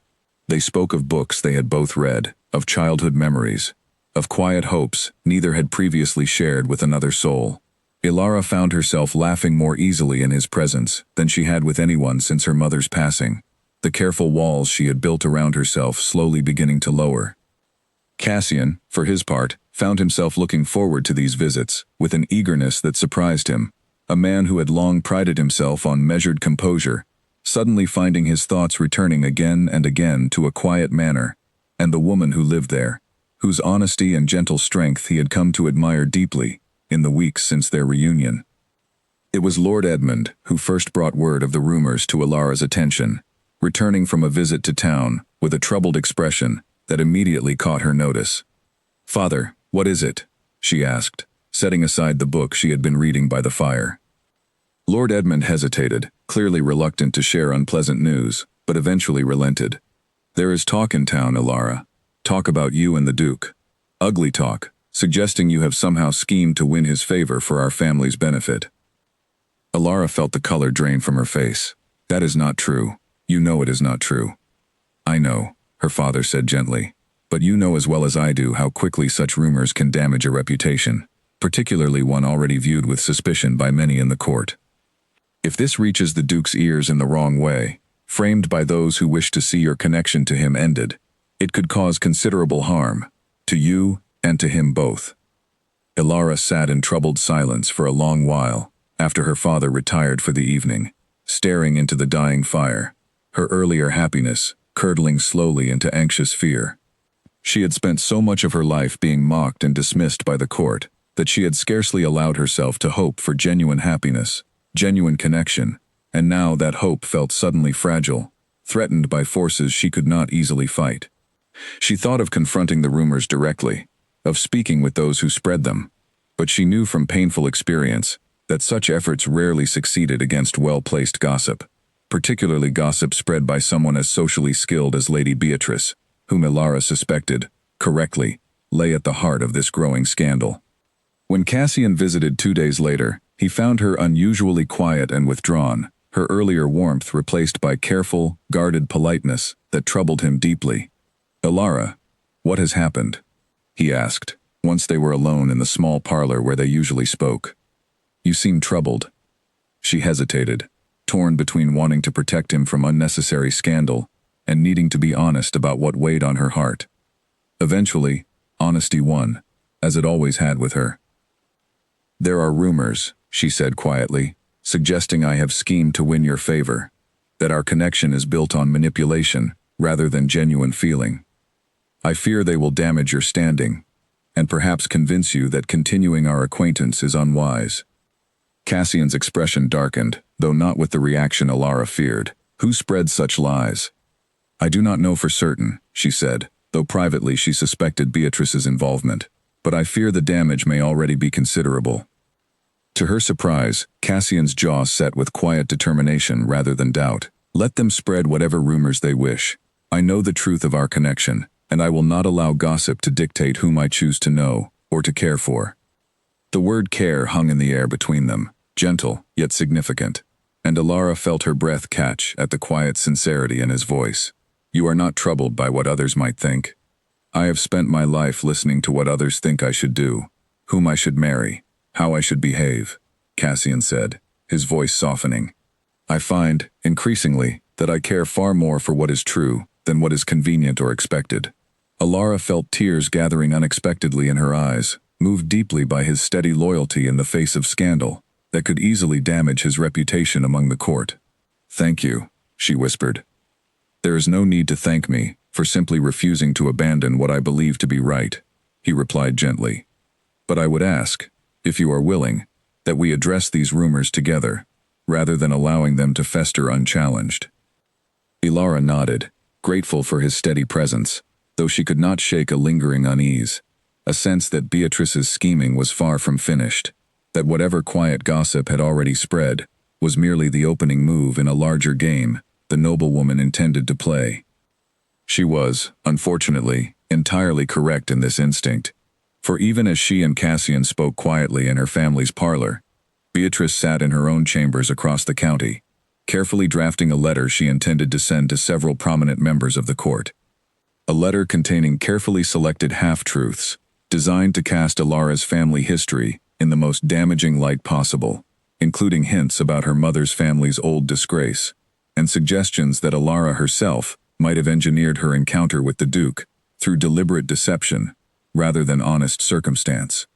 They spoke of books they had both read, of childhood memories, of quiet hopes neither had previously shared with another soul. Alara found herself laughing more easily in his presence than she had with anyone since her mother's passing, the careful walls she had built around herself slowly beginning to lower. Cassian, for his part, found himself looking forward to these visits with an eagerness that surprised him, a man who had long prided himself on measured composure, suddenly finding his thoughts returning again and again to a quiet manor, and the woman who lived there, whose honesty and gentle strength he had come to admire deeply in the weeks since their reunion. It was Lord Edmund who first brought word of the rumors to Alara's attention, returning from a visit to town with a troubled expression that immediately caught her notice. "Father, what is it?" she asked, setting aside the book she had been reading by the fire. Lord Edmund hesitated, clearly reluctant to share unpleasant news, but eventually relented. "There is talk in town, Alara. Talk about you and the Duke. Ugly talk, suggesting you have somehow schemed to win his favor for our family's benefit." Alara felt the color drain from her face. "That is not true. You know it is not true." "I know," her father said gently, "but you know as well as I do how quickly such rumors can damage a reputation, particularly one already viewed with suspicion by many in the court. If this reaches the Duke's ears in the wrong way, framed by those who wish to see your connection to him ended, it could cause considerable harm, to you and to him both." Alara sat in troubled silence for a long while after her father retired for the evening, staring into the dying fire, her earlier happiness curdling slowly into anxious fear. She had spent so much of her life being mocked and dismissed by the court that she had scarcely allowed herself to hope for genuine happiness, genuine connection, and now that hope felt suddenly fragile, threatened by forces she could not easily fight. She thought of confronting the rumors directly, of speaking with those who spread them, but she knew from painful experience that such efforts rarely succeeded against well-placed gossip, particularly gossip spread by someone as socially skilled as Lady Beatrice, whom Alara suspected, correctly, lay at the heart of this growing scandal. When Cassian visited 2 days later, he found her unusually quiet and withdrawn, her earlier warmth replaced by careful, guarded politeness that troubled him deeply. "Alara, what has happened?" he asked, once they were alone in the small parlor where they usually spoke. "You seem troubled." She hesitated, torn between wanting to protect him from unnecessary scandal and needing to be honest about what weighed on her heart. Eventually, honesty won, as it always had with her. "There are rumors," she said quietly, "suggesting I have schemed to win your favor, that our connection is built on manipulation rather than genuine feeling. I fear they will damage your standing, and perhaps convince you that continuing our acquaintance is unwise." Cassian's expression darkened, though not with the reaction Alara feared. "Who spread such lies?" "I do not know for certain," she said, though privately she suspected Beatrice's involvement, "but I fear the damage may already be considerable." To her surprise, Cassian's jaw set with quiet determination rather than doubt. Let them spread whatever rumors they wish. I know the truth of our connection, and I will not allow gossip to dictate whom I choose to know or to care for. The word care hung in the air between them, gentle yet significant, and Alara felt her breath catch at the quiet sincerity in his voice. You are not troubled by what others might think. I have spent my life listening to what others think I should do, whom I should marry, how I should behave, Cassian said, his voice softening. I find, increasingly, that I care far more for what is true than what is convenient or expected. Alara felt tears gathering unexpectedly in her eyes, moved deeply by his steady loyalty in the face of scandal that could easily damage his reputation among the court. Thank you, she whispered. There is no need to thank me for simply refusing to abandon what I believe to be right, he replied gently. But I would ask, if you are willing, that we address these rumors together, rather than allowing them to fester unchallenged. Alara nodded, grateful for his steady presence, though she could not shake a lingering unease, a sense that Beatrice's scheming was far from finished, that whatever quiet gossip had already spread was merely the opening move in a larger game the noblewoman intended to play. She was, unfortunately, entirely correct in this instinct, for even as she and Cassian spoke quietly in her family's parlor, Beatrice sat in her own chambers across the county, carefully drafting a letter she intended to send to several prominent members of the court. A letter containing carefully selected half-truths, designed to cast Alara's family history in the most damaging light possible, including hints about her mother's family's old disgrace, and suggestions that Alara herself might have engineered her encounter with the Duke through deliberate deception rather than honest circumstance.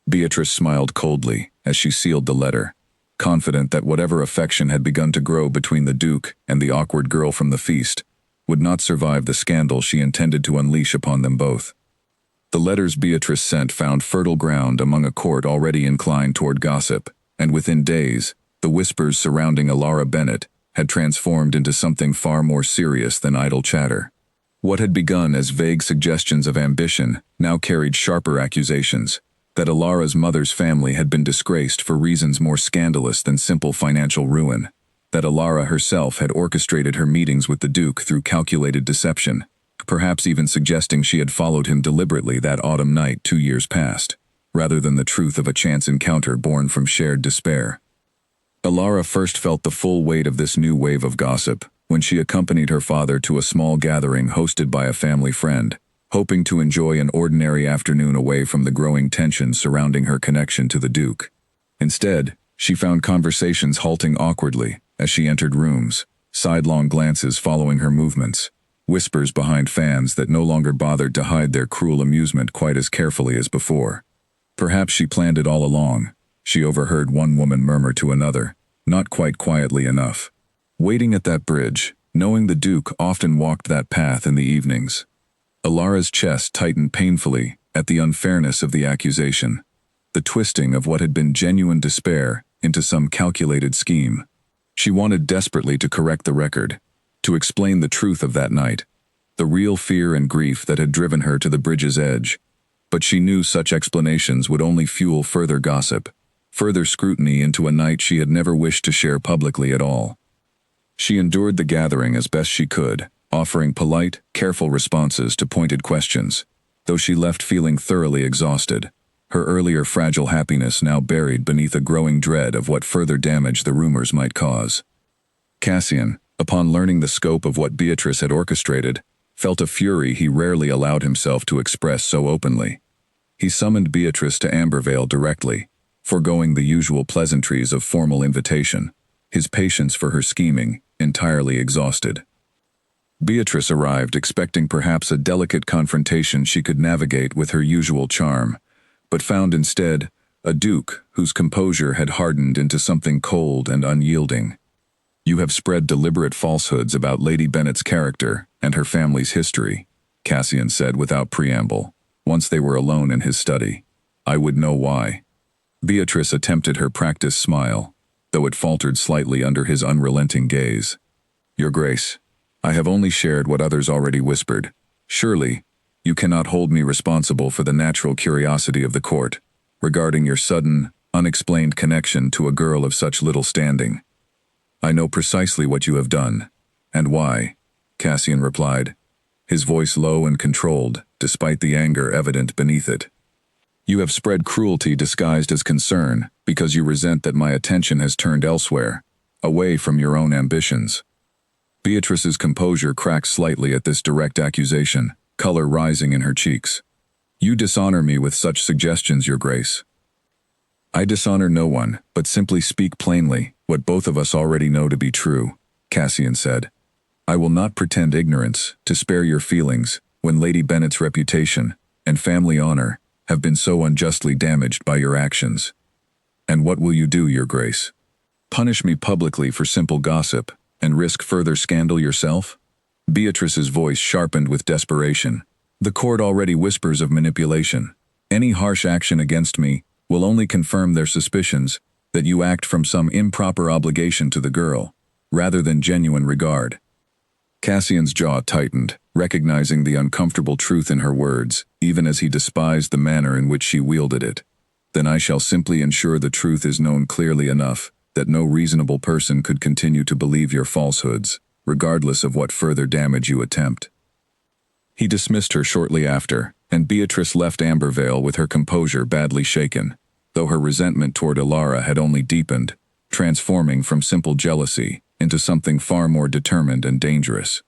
Beatrice smiled coldly as she sealed the letter, confident that whatever affection had begun to grow between the Duke and the awkward girl from the feast would not survive the scandal she intended to unleash upon them both. The letters Beatrice sent found fertile ground among a court already inclined toward gossip, and within days, the whispers surrounding Alara Bennett had transformed into something far more serious than idle chatter. What had begun as vague suggestions of ambition now carried sharper accusations that Alara's mother's family had been disgraced for reasons more scandalous than simple financial ruin, that Alara herself had orchestrated her meetings with the Duke through calculated deception, perhaps even suggesting she had followed him deliberately that autumn night 2 years past, rather than the truth of a chance encounter born from shared despair. Alara first felt the full weight of this new wave of gossip when she accompanied her father to a small gathering hosted by a family friend, hoping to enjoy an ordinary afternoon away from the growing tension surrounding her connection to the Duke. Instead, she found conversations halting awkwardly as she entered rooms, sidelong glances following her movements, whispers behind fans that no longer bothered to hide their cruel amusement quite as carefully as before. Perhaps she planned it all along, she overheard one woman murmur to another, not quite quietly enough. Waiting at that bridge, knowing the Duke often walked that path in the evenings. Alara's chest tightened painfully at the unfairness of the accusation, the twisting of what had been genuine despair into some calculated scheme. She wanted desperately to correct the record, to explain the truth of that night, the real fear and grief that had driven her to the bridge's edge. But she knew such explanations would only fuel further gossip, further scrutiny into a night she had never wished to share publicly at all. She endured the gathering as best she could, offering polite, careful responses to pointed questions, though she left feeling thoroughly exhausted, her earlier fragile happiness now buried beneath a growing dread of what further damage the rumors might cause. Cassian, upon learning the scope of what Beatrice had orchestrated, felt a fury he rarely allowed himself to express so openly. He summoned Beatrice to Ambervale directly, foregoing the usual pleasantries of formal invitation, his patience for her scheming entirely exhausted. Beatrice arrived expecting perhaps a delicate confrontation she could navigate with her usual charm, but found instead a Duke whose composure had hardened into something cold and unyielding. You have spread deliberate falsehoods about Lady Bennett's character and her family's history, Cassian said without preamble, once they were alone in his study. I would know why. Beatrice attempted her practiced smile, though it faltered slightly under his unrelenting gaze. Your Grace, I have only shared what others already whispered. Surely, you cannot hold me responsible for the natural curiosity of the court regarding your sudden, unexplained connection to a girl of such little standing. I know precisely what you have done. And why, Cassian replied, his voice low and controlled, despite the anger evident beneath it. You have spread cruelty disguised as concern because you resent that my attention has turned elsewhere, away from your own ambitions. Beatrice's composure cracked slightly at this direct accusation, color rising in her cheeks. You dishonor me with such suggestions, Your Grace. I dishonor no one, but simply speak plainly what both of us already know to be true, Cassian said. I will not pretend ignorance to spare your feelings when Lady Bennet's reputation and family honor have been so unjustly damaged by your actions. And what will you do, Your Grace? Punish me publicly for simple gossip and risk further scandal yourself? Beatrice's voice sharpened with desperation. The court already whispers of manipulation. Any harsh action against me will only confirm their suspicions that you act from some improper obligation to the girl, rather than genuine regard. Cassian's jaw tightened, recognizing the uncomfortable truth in her words, even as he despised the manner in which she wielded it. Then I shall simply ensure the truth is known clearly enough that no reasonable person could continue to believe your falsehoods, regardless of what further damage you attempt. He dismissed her shortly after, and Beatrice left Ambervale with her composure badly shaken, though her resentment toward Alara had only deepened, transforming from simple jealousy into something far more determined and dangerous.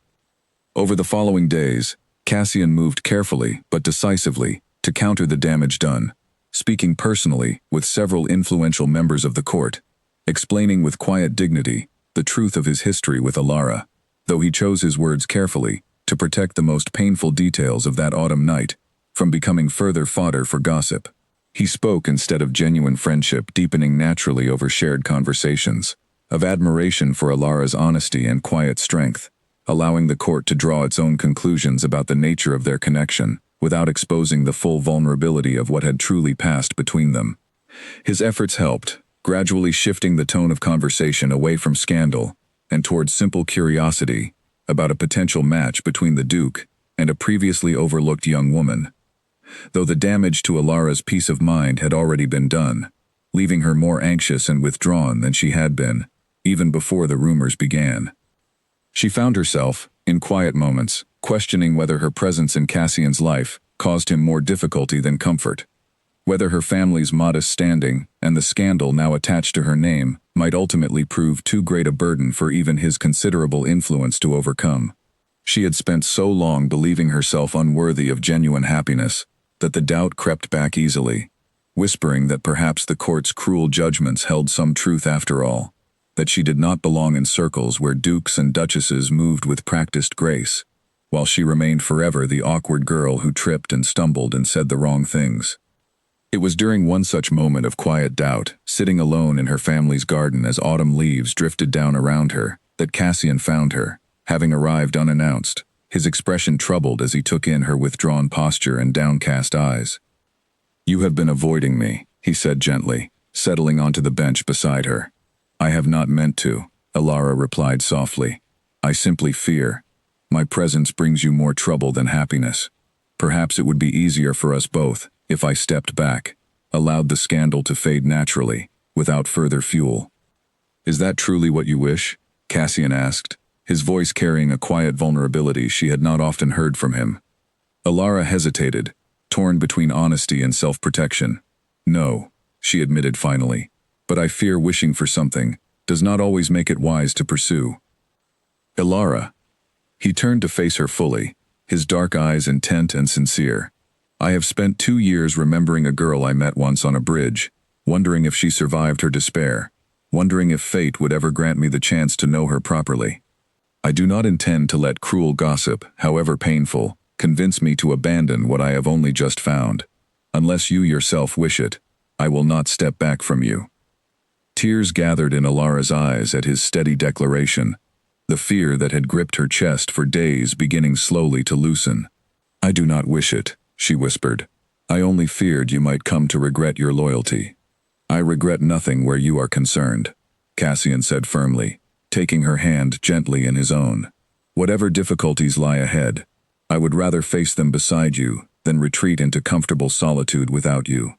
Over the following days, Cassian moved carefully but decisively to counter the damage done, speaking personally with several influential members of the court, explaining with quiet dignity the truth of his history with Alara, though he chose his words carefully to protect the most painful details of that autumn night from becoming further fodder for gossip. He spoke instead of genuine friendship deepening naturally over shared conversations, of admiration for Alara's honesty and quiet strength, allowing the court to draw its own conclusions about the nature of their connection without exposing the full vulnerability of what had truly passed between them. His efforts helped, gradually shifting the tone of conversation away from scandal and towards simple curiosity about a potential match between the Duke and a previously overlooked young woman. Though the damage to Alara's peace of mind had already been done, leaving her more anxious and withdrawn than she had been, even before the rumors began. She found herself, in quiet moments, questioning whether her presence in Cassian's life caused him more difficulty than comfort, whether her family's modest standing and the scandal now attached to her name might ultimately prove too great a burden for even his considerable influence to overcome. She had spent so long believing herself unworthy of genuine happiness that the doubt crept back easily, whispering that perhaps the court's cruel judgments held some truth after all, that she did not belong in circles where dukes and duchesses moved with practiced grace, while she remained forever the awkward girl who tripped and stumbled and said the wrong things. It was during one such moment of quiet doubt, sitting alone in her family's garden as autumn leaves drifted down around her, that Cassian found her, having arrived unannounced, his expression troubled as he took in her withdrawn posture and downcast eyes. You have been avoiding me, he said gently, settling onto the bench beside her. I have not meant to, Alara replied softly. I simply fear. My presence brings you more trouble than happiness. Perhaps it would be easier for us both if I stepped back, allowed the scandal to fade naturally, without further fuel. Is that truly what you wish? Cassian asked, his voice carrying a quiet vulnerability she had not often heard from him. Alara hesitated, torn between honesty and self-protection. No, she admitted finally, but I fear wishing for something does not always make it wise to pursue. Alara. He turned to face her fully, his dark eyes intent and sincere. I have spent 2 years remembering a girl I met once on a bridge, wondering if she survived her despair, wondering if fate would ever grant me the chance to know her properly. I do not intend to let cruel gossip, however painful, convince me to abandon what I have only just found. Unless you yourself wish it, I will not step back from you. Tears gathered in Alara's eyes at his steady declaration, the fear that had gripped her chest for days beginning slowly to loosen. I do not wish it, she whispered. I only feared you might come to regret your loyalty. I regret nothing where you are concerned, Cassian said firmly, taking her hand gently in his own. Whatever difficulties lie ahead, I would rather face them beside you than retreat into comfortable solitude without you.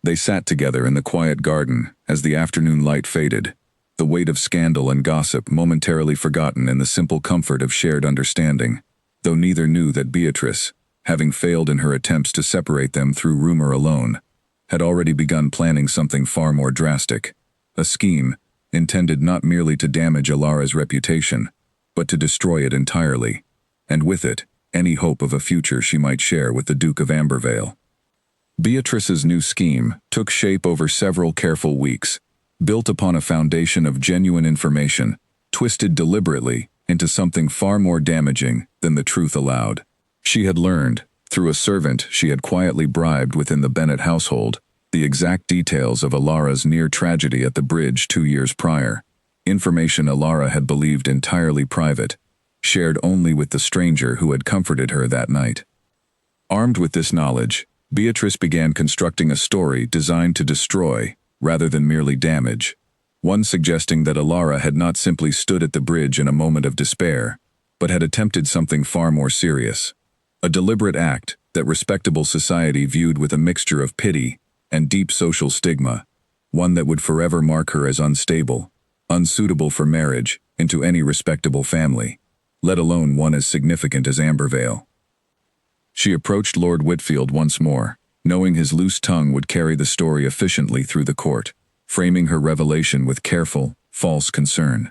They sat together in the quiet garden as the afternoon light faded, the weight of scandal and gossip momentarily forgotten in the simple comfort of shared understanding, though neither knew that Beatrice, having failed in her attempts to separate them through rumor alone, had already begun planning something far more drastic, a scheme intended not merely to damage Alara's reputation, but to destroy it entirely, and with it, any hope of a future she might share with the Duke of Ambervale. Beatrice's new scheme took shape over several careful weeks, built upon a foundation of genuine information, twisted deliberately into something far more damaging than the truth allowed. She had learned, through a servant she had quietly bribed within the Bennett household, the exact details of Alara's near tragedy at the bridge 2 years prior, information Alara had believed entirely private, shared only with the stranger who had comforted her that night. Armed with this knowledge, Beatrice began constructing a story designed to destroy, rather than merely damage, one suggesting that Alara had not simply stood at the bridge in a moment of despair, but had attempted something far more serious, a deliberate act that respectable society viewed with a mixture of pity and deep social stigma, one that would forever mark her as unstable, unsuitable for marriage into any respectable family, let alone one as significant as Ambervale. She approached Lord Whitfield once more, knowing his loose tongue would carry the story efficiently through the court, framing her revelation with careful, false concern.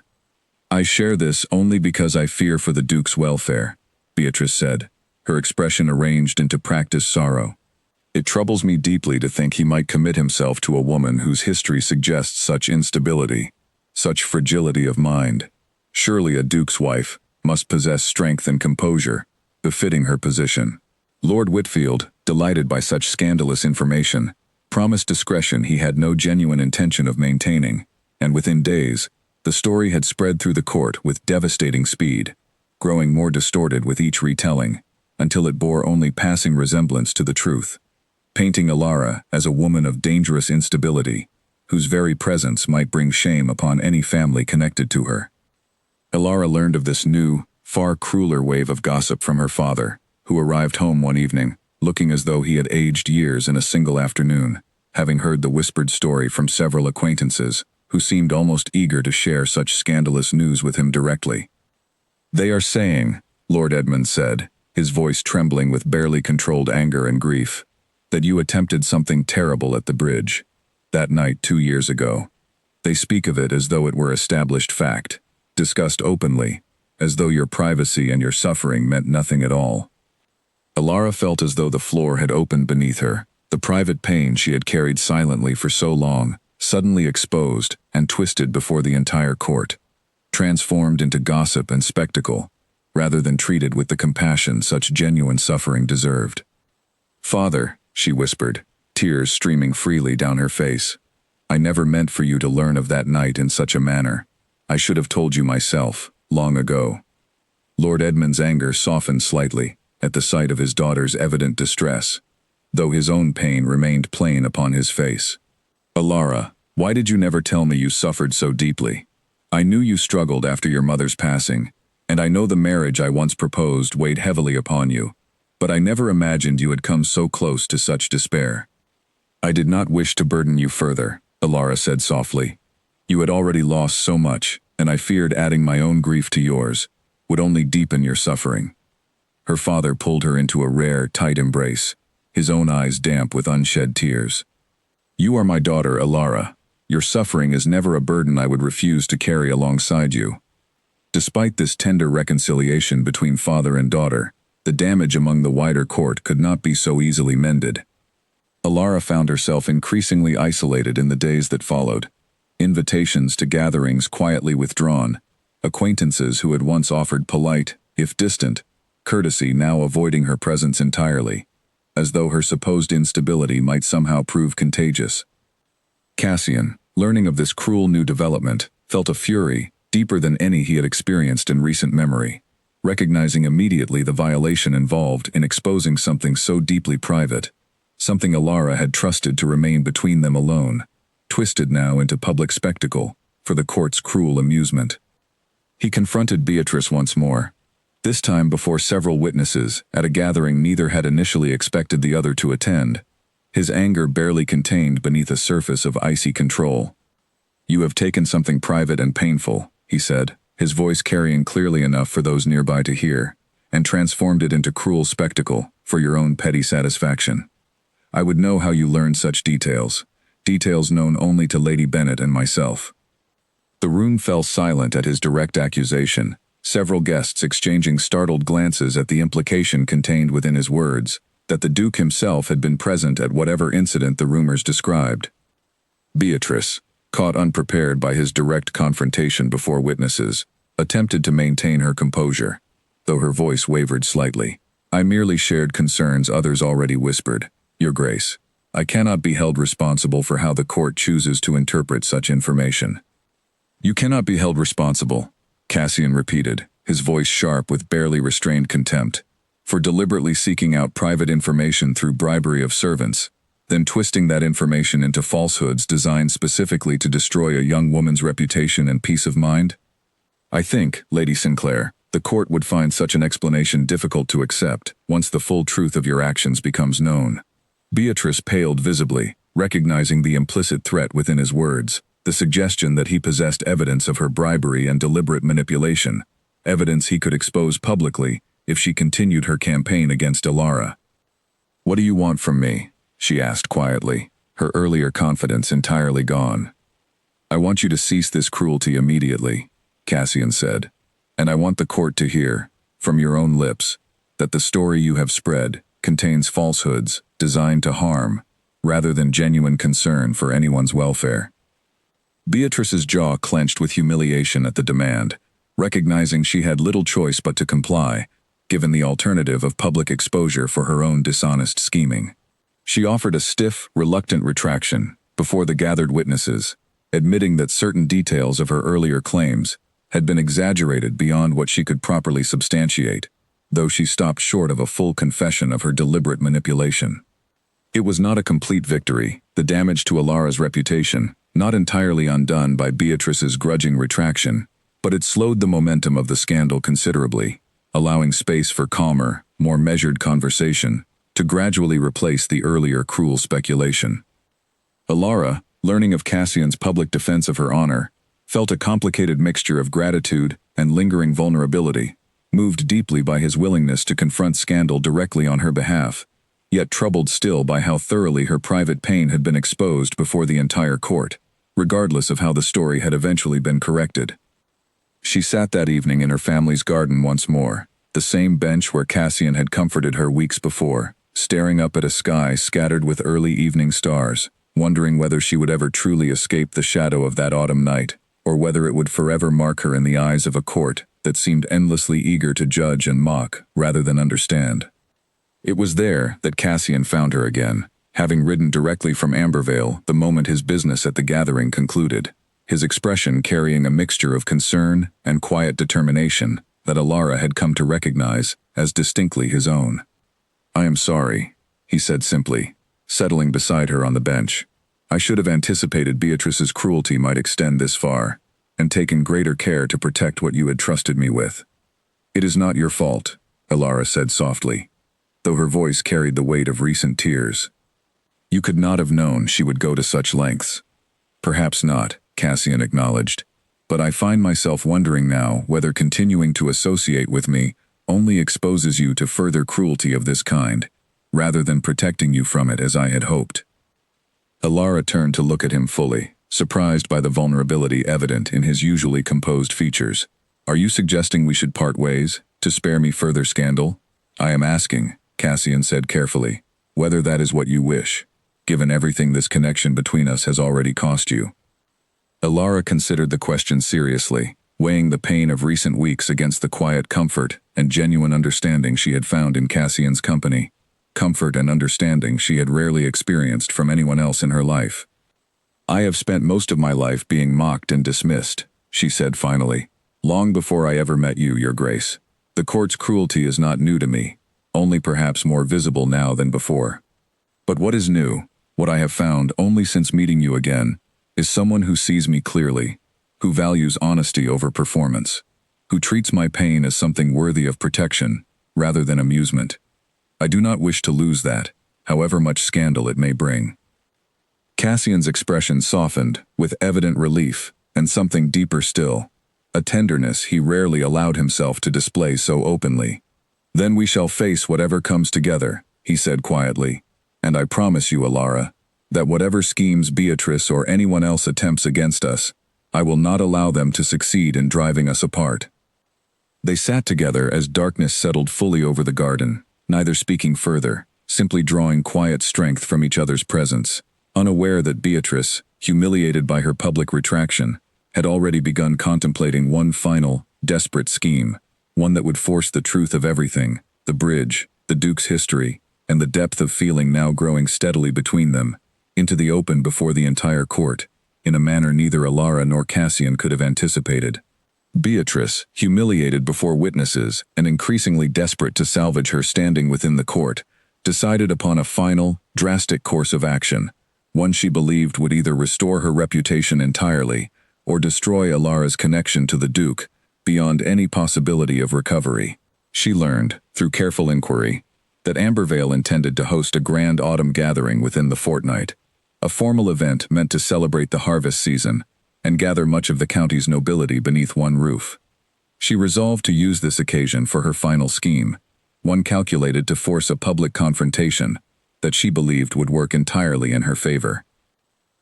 "I share this only because I fear for the Duke's welfare," Beatrice said, her expression arranged into practiced sorrow. "It troubles me deeply to think he might commit himself to a woman whose history suggests such instability, such fragility of mind. Surely a duke's wife must possess strength and composure, befitting her position." Lord Whitfield, delighted by such scandalous information, promised discretion he had no genuine intention of maintaining, and within days, the story had spread through the court with devastating speed, growing more distorted with each retelling, until it bore only passing resemblance to the truth, painting Alara as a woman of dangerous instability, whose very presence might bring shame upon any family connected to her. Alara learned of this new, far crueler wave of gossip from her father, who arrived home one evening, looking as though he had aged years in a single afternoon, having heard the whispered story from several acquaintances, who seemed almost eager to share such scandalous news with him directly. "They are saying," Lord Edmund said, his voice trembling with barely controlled anger and grief, "that you attempted something terrible at the bridge, that night 2 years ago. They speak of it as though it were established fact, discussed openly, as though your privacy and your suffering meant nothing at all." Alara felt as though the floor had opened beneath her, the private pain she had carried silently for so long, suddenly exposed and twisted before the entire court, transformed into gossip and spectacle, rather than treated with the compassion such genuine suffering deserved. "Father," she whispered, tears streaming freely down her face, "I never meant for you to learn of that night in such a manner. I should have told you myself, long ago." Lord Edmund's anger softened slightly at the sight of his daughter's evident distress, though his own pain remained plain upon his face. "Alara, why did you never tell me you suffered so deeply? I knew you struggled after your mother's passing, and I know the marriage I once proposed weighed heavily upon you, but I never imagined you had come so close to such despair." "I did not wish to burden you further," Alara said softly. "You had already lost so much, and I feared adding my own grief to yours would only deepen your suffering." Her father pulled her into a rare, tight embrace, his own eyes damp with unshed tears. "You are my daughter, Alara. Your suffering is never a burden I would refuse to carry alongside you." Despite this tender reconciliation between father and daughter, the damage among the wider court could not be so easily mended. Alara found herself increasingly isolated in the days that followed. Invitations to gatherings quietly withdrawn, acquaintances who had once offered polite, if distant, courtesy now avoiding her presence entirely, as though her supposed instability might somehow prove contagious. Cassian, learning of this cruel new development, felt a fury deeper than any he had experienced in recent memory, recognizing immediately the violation involved in exposing something so deeply private, something Alara had trusted to remain between them alone, twisted now into public spectacle for the court's cruel amusement. He confronted Beatrice once more, this time before several witnesses at a gathering neither had initially expected the other to attend, his anger barely contained beneath a surface of icy control. "You have taken something private and painful," he said, his voice carrying clearly enough for those nearby to hear, "and transformed it into cruel spectacle for your own petty satisfaction. I would know how you learned such details, details known only to Lady Bennet and myself." The room fell silent at his direct accusation, several guests exchanging startled glances at the implication contained within his words, that the Duke himself had been present at whatever incident the rumors described. Beatrice, caught unprepared by his direct confrontation before witnesses, attempted to maintain her composure, though her voice wavered slightly. "I merely shared concerns others already whispered, Your Grace. I cannot be held responsible for how the court chooses to interpret such information." "You cannot be held responsible," Cassian repeated, his voice sharp with barely restrained contempt, "for deliberately seeking out private information through bribery of servants, then twisting that information into falsehoods designed specifically to destroy a young woman's reputation and peace of mind? I think, Lady Sinclair, the court would find such an explanation difficult to accept once the full truth of your actions becomes known." Beatrice paled visibly, recognizing the implicit threat within his words, the suggestion that he possessed evidence of her bribery and deliberate manipulation, evidence he could expose publicly if she continued her campaign against Alara. "What do you want from me?" she asked quietly, her earlier confidence entirely gone. "I want you to cease this cruelty immediately," Cassian said, "and I want the court to hear, from your own lips, that the story you have spread contains falsehoods designed to harm, rather than genuine concern for anyone's welfare." Beatrice's jaw clenched with humiliation at the demand, recognizing she had little choice but to comply, given the alternative of public exposure for her own dishonest scheming. She offered a stiff, reluctant retraction before the gathered witnesses, admitting that certain details of her earlier claims had been exaggerated beyond what she could properly substantiate, though she stopped short of a full confession of her deliberate manipulation. It was not a complete victory, the damage to Alara's reputation, not entirely undone by Beatrice's grudging retraction, but it slowed the momentum of the scandal considerably, allowing space for calmer, more measured conversation to gradually replace the earlier cruel speculation. Alara, learning of Cassian's public defense of her honor, felt a complicated mixture of gratitude and lingering vulnerability, moved deeply by his willingness to confront scandal directly on her behalf, yet troubled still by how thoroughly her private pain had been exposed before the entire court, regardless of how the story had eventually been corrected. She sat that evening in her family's garden once more, the same bench where Cassian had comforted her weeks before, staring up at a sky scattered with early evening stars, wondering whether she would ever truly escape the shadow of that autumn night, or whether it would forever mark her in the eyes of a court that seemed endlessly eager to judge and mock rather than understand. It was there that Cassian found her again, having ridden directly from Ambervale the moment his business at the gathering concluded, his expression carrying a mixture of concern and quiet determination that Alara had come to recognize as distinctly his own. "I am sorry," he said simply, settling beside her on the bench. "I should have anticipated Beatrice's cruelty might extend this far, and taken greater care to protect what you had trusted me with." "It is not your fault," Alara said softly, though her voice carried the weight of recent tears. "You could not have known she would go to such lengths." "Perhaps not," Cassian acknowledged, "but I find myself wondering now whether continuing to associate with me only exposes you to further cruelty of this kind, rather than protecting you from it as I had hoped." Alara turned to look at him fully, surprised by the vulnerability evident in his usually composed features. "Are you suggesting we should part ways, to spare me further scandal?" "I am asking," Cassian said carefully, "whether that is what you wish, given everything this connection between us has already cost you." Alara considered the question seriously, weighing the pain of recent weeks against the quiet comfort and genuine understanding she had found in Cassian's company, comfort and understanding she had rarely experienced from anyone else in her life. "I have spent most of my life being mocked and dismissed," she said finally, "long before I ever met you, Your Grace. The court's cruelty is not new to me, only perhaps more visible now than before. But what is new, what I have found only since meeting you again, is someone who sees me clearly, who values honesty over performance, who treats my pain as something worthy of protection, rather than amusement. I do not wish to lose that, however much scandal it may bring. Cassian's expression softened, with evident relief, and something deeper still, a tenderness he rarely allowed himself to display so openly. "Then we shall face whatever comes together," he said quietly, "and I promise you, Alara, that whatever schemes Beatrice or anyone else attempts against us, I will not allow them to succeed in driving us apart." They sat together as darkness settled fully over the garden, neither speaking further, simply drawing quiet strength from each other's presence, unaware that Beatrice, humiliated by her public retraction, had already begun contemplating one final, desperate scheme, one that would force the truth of everything, the bridge, the Duke's history, and the depth of feeling now growing steadily between them, into the open before the entire court, in a manner neither Alara nor Cassian could have anticipated. Beatrice, humiliated before witnesses and increasingly desperate to salvage her standing within the court, decided upon a final, drastic course of action, one she believed would either restore her reputation entirely or destroy Alara's connection to the Duke, beyond any possibility of recovery. She learned, through careful inquiry, that Ambervale intended to host a grand autumn gathering within the fortnight, a formal event meant to celebrate the harvest season and gather much of the county's nobility beneath one roof. She resolved to use this occasion for her final scheme, one calculated to force a public confrontation that she believed would work entirely in her favor.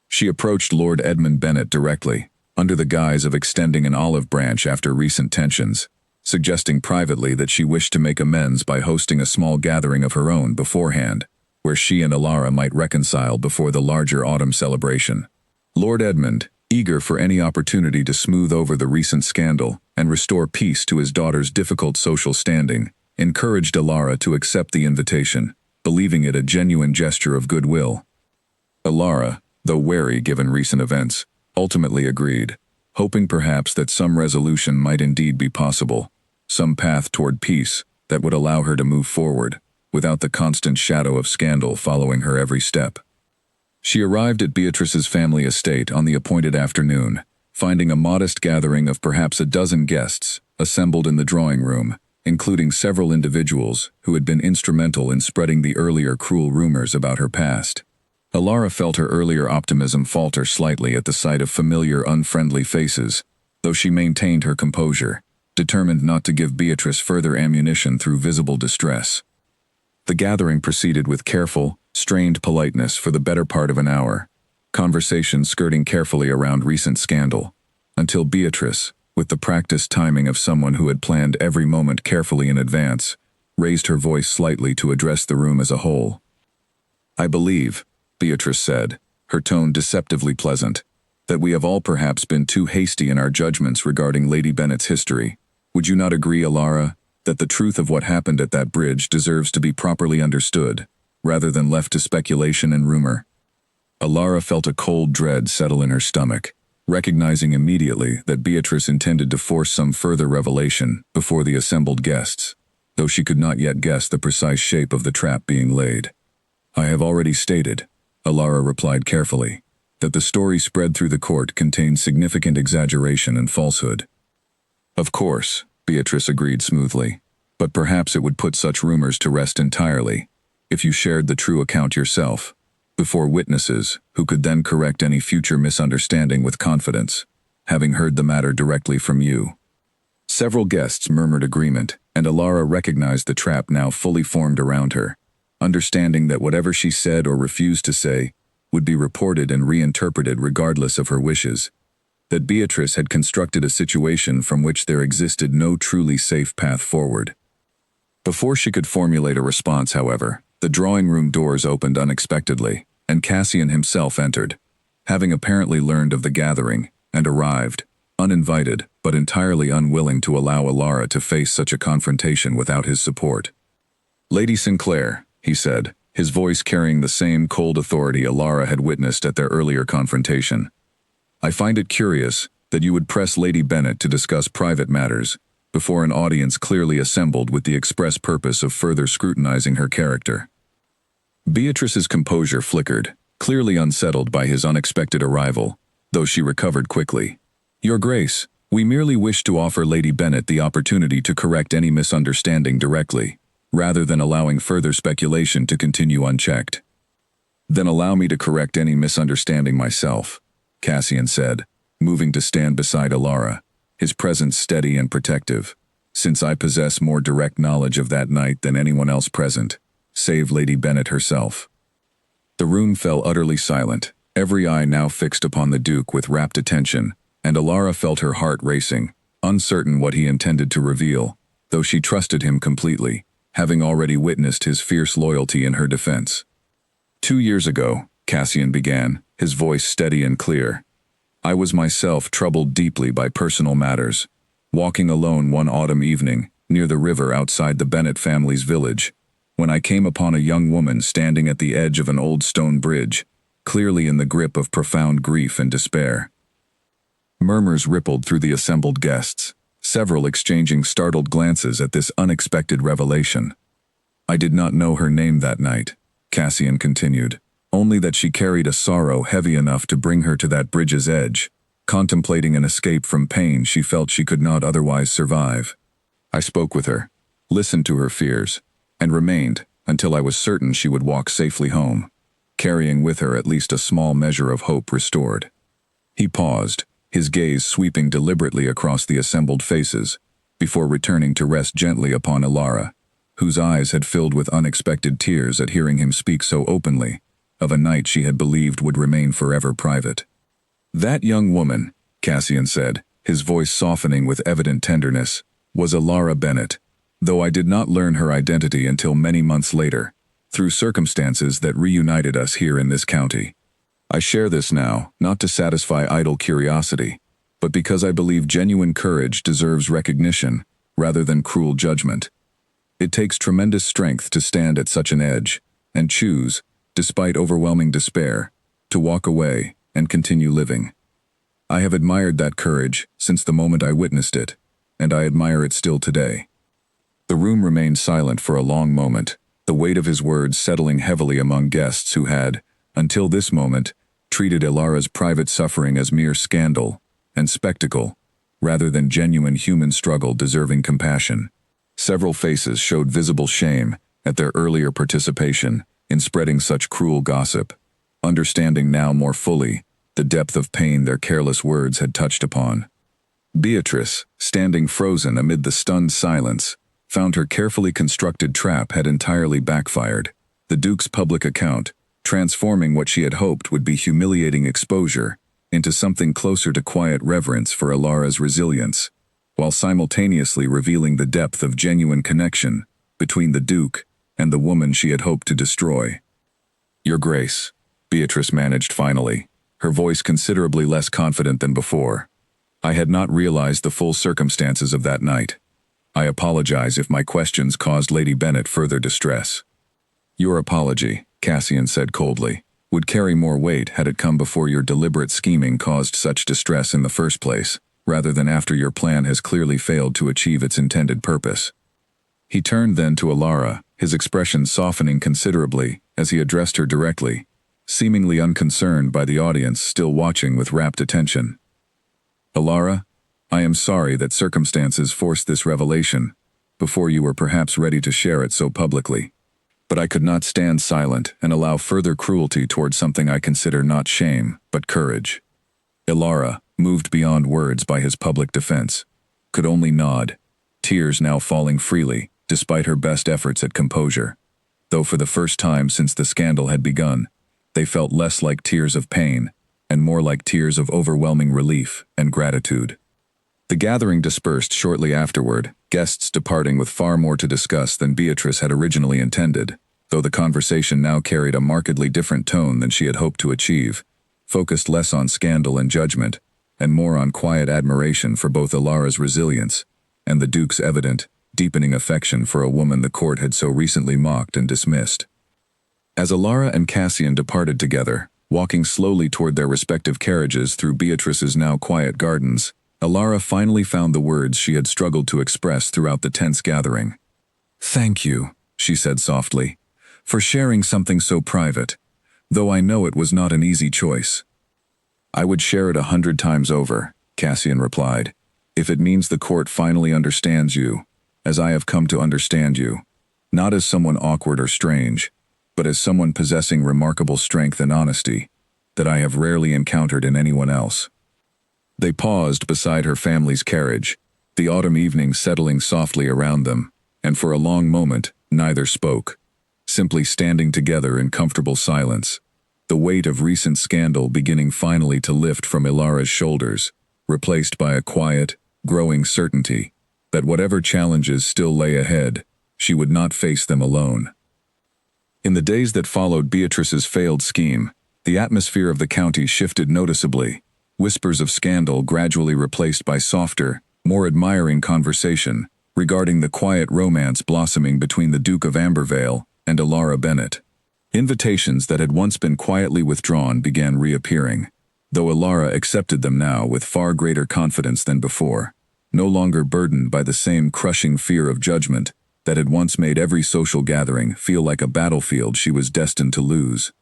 She approached Lord Edmund Bennet directly, under the guise of extending an olive branch after recent tensions, suggesting privately that she wished to make amends by hosting a small gathering of her own beforehand, where she and Alara might reconcile before the larger autumn celebration. Lord Edmund, eager for any opportunity to smooth over the recent scandal and restore peace to his daughter's difficult social standing, encouraged Alara to accept the invitation, believing it a genuine gesture of goodwill. Alara, though wary given recent events, ultimately agreed, hoping perhaps that some resolution might indeed be possible, some path toward peace that would allow her to move forward, without the constant shadow of scandal following her every step. She arrived at Beatrice's family estate on the appointed afternoon, finding a modest gathering of perhaps a dozen guests assembled in the drawing room, including several individuals who had been instrumental in spreading the earlier cruel rumors about her past. Alara felt her earlier optimism falter slightly at the sight of familiar, unfriendly faces, though she maintained her composure, determined not to give Beatrice further ammunition through visible distress. The gathering proceeded with careful, strained politeness for the better part of an hour, conversation skirting carefully around recent scandal, until Beatrice, with the practiced timing of someone who had planned every moment carefully in advance, raised her voice slightly to address the room as a whole. "I believe," Beatrice said, her tone deceptively pleasant, "that we have all perhaps been too hasty in our judgments regarding Lady Bennet's history. Would you not agree, Alara, that the truth of what happened at that bridge deserves to be properly understood, rather than left to speculation and rumor?" Alara felt a cold dread settle in her stomach, recognizing immediately that Beatrice intended to force some further revelation before the assembled guests, though she could not yet guess the precise shape of the trap being laid. "I have already stated," Alara replied carefully, "that the story spread through the court contained significant exaggeration and falsehood." "Of course," Beatrice agreed smoothly, "but perhaps it would put such rumors to rest entirely, if you shared the true account yourself, before witnesses who could then correct any future misunderstanding with confidence, having heard the matter directly from you." Several guests murmured agreement, and Alara recognized the trap now fully formed around her, understanding that whatever she said or refused to say would be reported and reinterpreted regardless of her wishes, that Beatrice had constructed a situation from which there existed no truly safe path forward. Before she could formulate a response, however, the drawing room doors opened unexpectedly, and Cassian himself entered, having apparently learned of the gathering, and arrived, uninvited but entirely unwilling to allow Alara to face such a confrontation without his support. "Lady Sinclair," he said, his voice carrying the same cold authority Alara had witnessed at their earlier confrontation, "I find it curious that you would press Lady Bennet to discuss private matters before an audience clearly assembled with the express purpose of further scrutinizing her character." Beatrice's composure flickered, clearly unsettled by his unexpected arrival, though she recovered quickly. "Your Grace, we merely wish to offer Lady Bennet the opportunity to correct any misunderstanding directly. rather than allowing further speculation to continue unchecked. "Then allow me to correct any misunderstanding myself," Cassian said, moving to stand beside Alara, his presence steady and protective, "since I possess more direct knowledge of that night than anyone else present, save Lady Bennet herself." The room fell utterly silent, every eye now fixed upon the Duke with rapt attention, and Alara felt her heart racing, uncertain what he intended to reveal, though she trusted him completely, having already witnessed his fierce loyalty in her defense. "2 years ago," Cassian began, his voice steady and clear, "I was myself troubled deeply by personal matters, walking alone one autumn evening, near the river outside the Bennet family's village, when I came upon a young woman standing at the edge of an old stone bridge, clearly in the grip of profound grief and despair." Murmurs rippled through the assembled guests, several exchanging startled glances at this unexpected revelation. "I did not know her name that night," Cassian continued, "only that she carried a sorrow heavy enough to bring her to that bridge's edge, contemplating an escape from pain she felt she could not otherwise survive. I spoke with her, listened to her fears, and remained until I was certain she would walk safely home, carrying with her at least a small measure of hope restored." He paused, his gaze sweeping deliberately across the assembled faces, before returning to rest gently upon Alara, whose eyes had filled with unexpected tears at hearing him speak so openly of a night she had believed would remain forever private. "That young woman," Cassian said, his voice softening with evident tenderness, "was Alara Bennet, though I did not learn her identity until many months later, through circumstances that reunited us here in this county. I share this now, not to satisfy idle curiosity, but because I believe genuine courage deserves recognition, rather than cruel judgment. It takes tremendous strength to stand at such an edge, and choose, despite overwhelming despair, to walk away and continue living. I have admired that courage since the moment I witnessed it, and I admire it still today." The room remained silent for a long moment, the weight of his words settling heavily among guests who had, until this moment, treated Alara's private suffering as mere scandal and spectacle, rather than genuine human struggle deserving compassion. Several faces showed visible shame at their earlier participation in spreading such cruel gossip, understanding now more fully the depth of pain their careless words had touched upon. Beatrice, standing frozen amid the stunned silence, found her carefully constructed trap had entirely backfired, the Duke's public account transforming what she had hoped would be humiliating exposure into something closer to quiet reverence for Alara's resilience, while simultaneously revealing the depth of genuine connection between the Duke and the woman she had hoped to destroy. "Your Grace," Beatrice managed finally, her voice considerably less confident than before, "I had not realized the full circumstances of that night. I apologize if my questions caused Lady Bennet further distress." "Your apology," Cassian said coldly, "would carry more weight had it come before your deliberate scheming caused such distress in the first place, rather than after your plan has clearly failed to achieve its intended purpose." He turned then to Alara, his expression softening considerably as he addressed her directly, seemingly unconcerned by the audience still watching with rapt attention. "Alara, I am sorry that circumstances forced this revelation, before you were perhaps ready to share it so publicly. But I could not stand silent and allow further cruelty toward something I consider not shame, but courage." Alara, moved beyond words by his public defense, could only nod, tears now falling freely, despite her best efforts at composure, though for the first time since the scandal had begun, they felt less like tears of pain, and more like tears of overwhelming relief and gratitude. The gathering dispersed shortly afterward, guests departing with far more to discuss than Beatrice had originally intended, though the conversation now carried a markedly different tone than she had hoped to achieve, focused less on scandal and judgment, and more on quiet admiration for both Alara's resilience and the Duke's evident, deepening affection for a woman the court had so recently mocked and dismissed. As Alara and Cassian departed together, walking slowly toward their respective carriages through Beatrice's now quiet gardens, Alara finally found the words she had struggled to express throughout the tense gathering. "Thank you," she said softly, "for sharing something so private, though I know it was not an easy choice." "I would share it 100 times over," Cassian replied, "if it means the court finally understands you, as I have come to understand you. not as someone awkward or strange, but as someone possessing remarkable strength and honesty that I have rarely encountered in anyone else. They paused beside her family's carriage, the autumn evening settling softly around them, and for a long moment neither spoke, simply standing together in comfortable silence, the weight of recent scandal beginning finally to lift from Ilara's shoulders, replaced by a quiet, growing certainty that whatever challenges still lay ahead, she would not face them alone. In the days that followed Beatrice's failed scheme, the atmosphere of the county shifted noticeably, whispers of scandal gradually replaced by softer, more admiring conversation regarding the quiet romance blossoming between the Duke of Ambervale and Ilara Bennett. Invitations that had once been quietly withdrawn began reappearing, though Ilara accepted them now with far greater confidence than before, no longer burdened by the same crushing fear of judgment that had once made every social gathering feel like a battlefield she was destined to lose.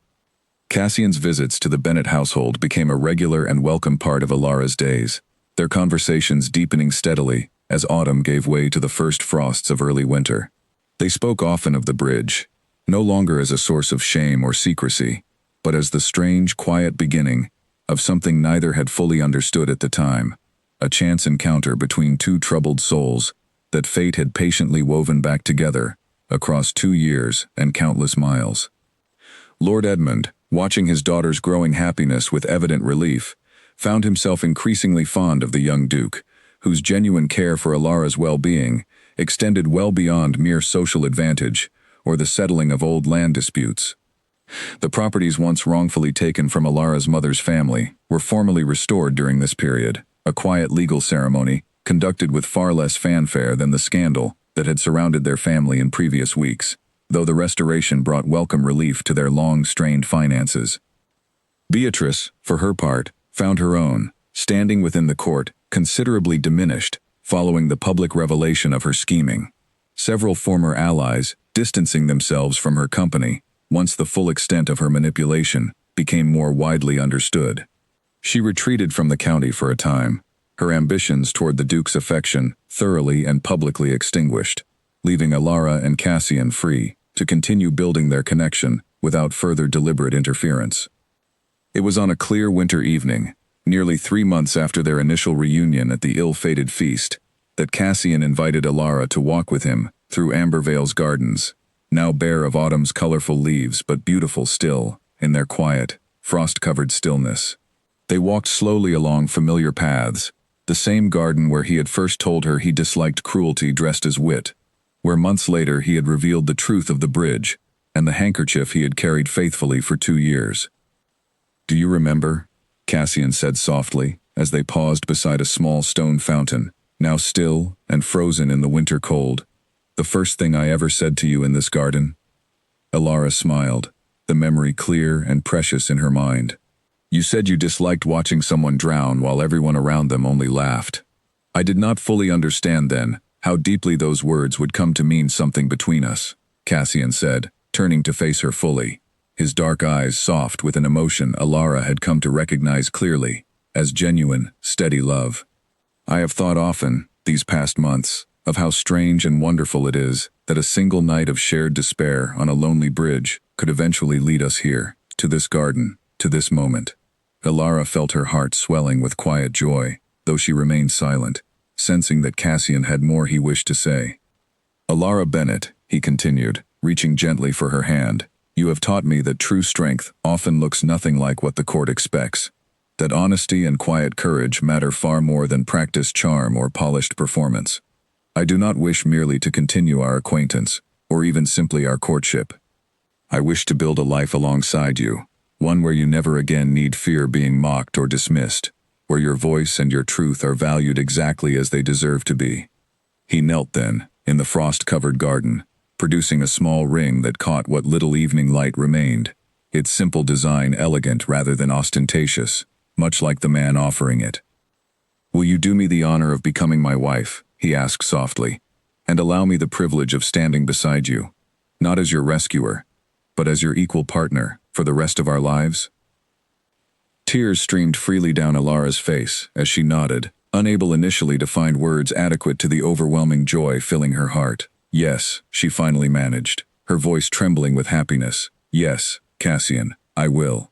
Cassian's visits to the Bennett household became a regular and welcome part of Ilara's days, their conversations deepening steadily as autumn gave way to the first frosts of early winter. They spoke often of the bridge, no longer as a source of shame or secrecy, but as the strange, quiet beginning of something neither had fully understood at the time, a chance encounter between two troubled souls that fate had patiently woven back together across 2 years and countless miles. Lord Edmund, watching his daughter's growing happiness with evident relief, found himself increasingly fond of the young duke, whose genuine care for Ilara's well-being extended well beyond mere social advantage or the settling of old land disputes. The properties once wrongfully taken from Ilara's mother's family were formally restored during this period, a quiet legal ceremony conducted with far less fanfare than the scandal that had surrounded their family in previous weeks, though the restoration brought welcome relief to their long-strained finances. Beatrice, for her part, found her own, standing within the court, considerably diminished following the public revelation of her scheming. Several former allies distancing themselves from her company once the full extent of her manipulation became more widely understood. She retreated from the county for a time, her ambitions toward the Duke's affection thoroughly and publicly extinguished, leaving Ilara and Cassian free to continue building their connection without further deliberate interference. It was on a clear winter evening, nearly 3 months after their initial reunion at the ill-fated feast, that Cassian invited Ilara to walk with him through Ambervale's gardens, now bare of autumn's colorful leaves but beautiful still in their quiet, frost-covered stillness. They walked slowly along familiar paths, the same garden where he had first told her he disliked cruelty dressed as wit, where months later he had revealed the truth of the bridge and the handkerchief he had carried faithfully for 2 years. "Do you remember?" Cassian said softly as they paused beside a small stone fountain, now still and frozen in the winter cold. "The first thing I ever said to you in this garden?" Ilara smiled, the memory clear and precious in her mind. "You said you disliked watching someone drown while everyone around them only laughed. I did not fully understand then how deeply those words would come to mean something between us," Cassian said, turning to face her fully, his dark eyes soft with an emotion Ilara had come to recognize clearly as genuine, steady love. "I have thought often, these past months, of how strange and wonderful it is that a single night of shared despair on a lonely bridge could eventually lead us here, to this garden, to this moment." Ilara felt her heart swelling with quiet joy, though she remained silent, sensing that Cassian had more he wished to say. "Ilara Bennett," he continued, reaching gently for her hand, "you have taught me that true strength often looks nothing like what the court expects, that honesty and quiet courage matter far more than practiced charm or polished performance. I do not wish merely to continue our acquaintance, or even simply our courtship. I wish to build a life alongside you, one where you never again need fear being mocked or dismissed, where your voice and your truth are valued exactly as they deserve to be." He knelt then, in the frost-covered garden, producing a small ring that caught what little evening light remained, its simple design elegant rather than ostentatious, much like the man offering it. "Will you do me the honor of becoming my wife?" he asked softly, "and allow me the privilege of standing beside you, not as your rescuer, but as your equal partner for the rest of our lives?" Tears streamed freely down Ilara's face as she nodded, unable initially to find words adequate to the overwhelming joy filling her heart. "Yes," she finally managed, her voice trembling with happiness. "Yes, Cassian, I will."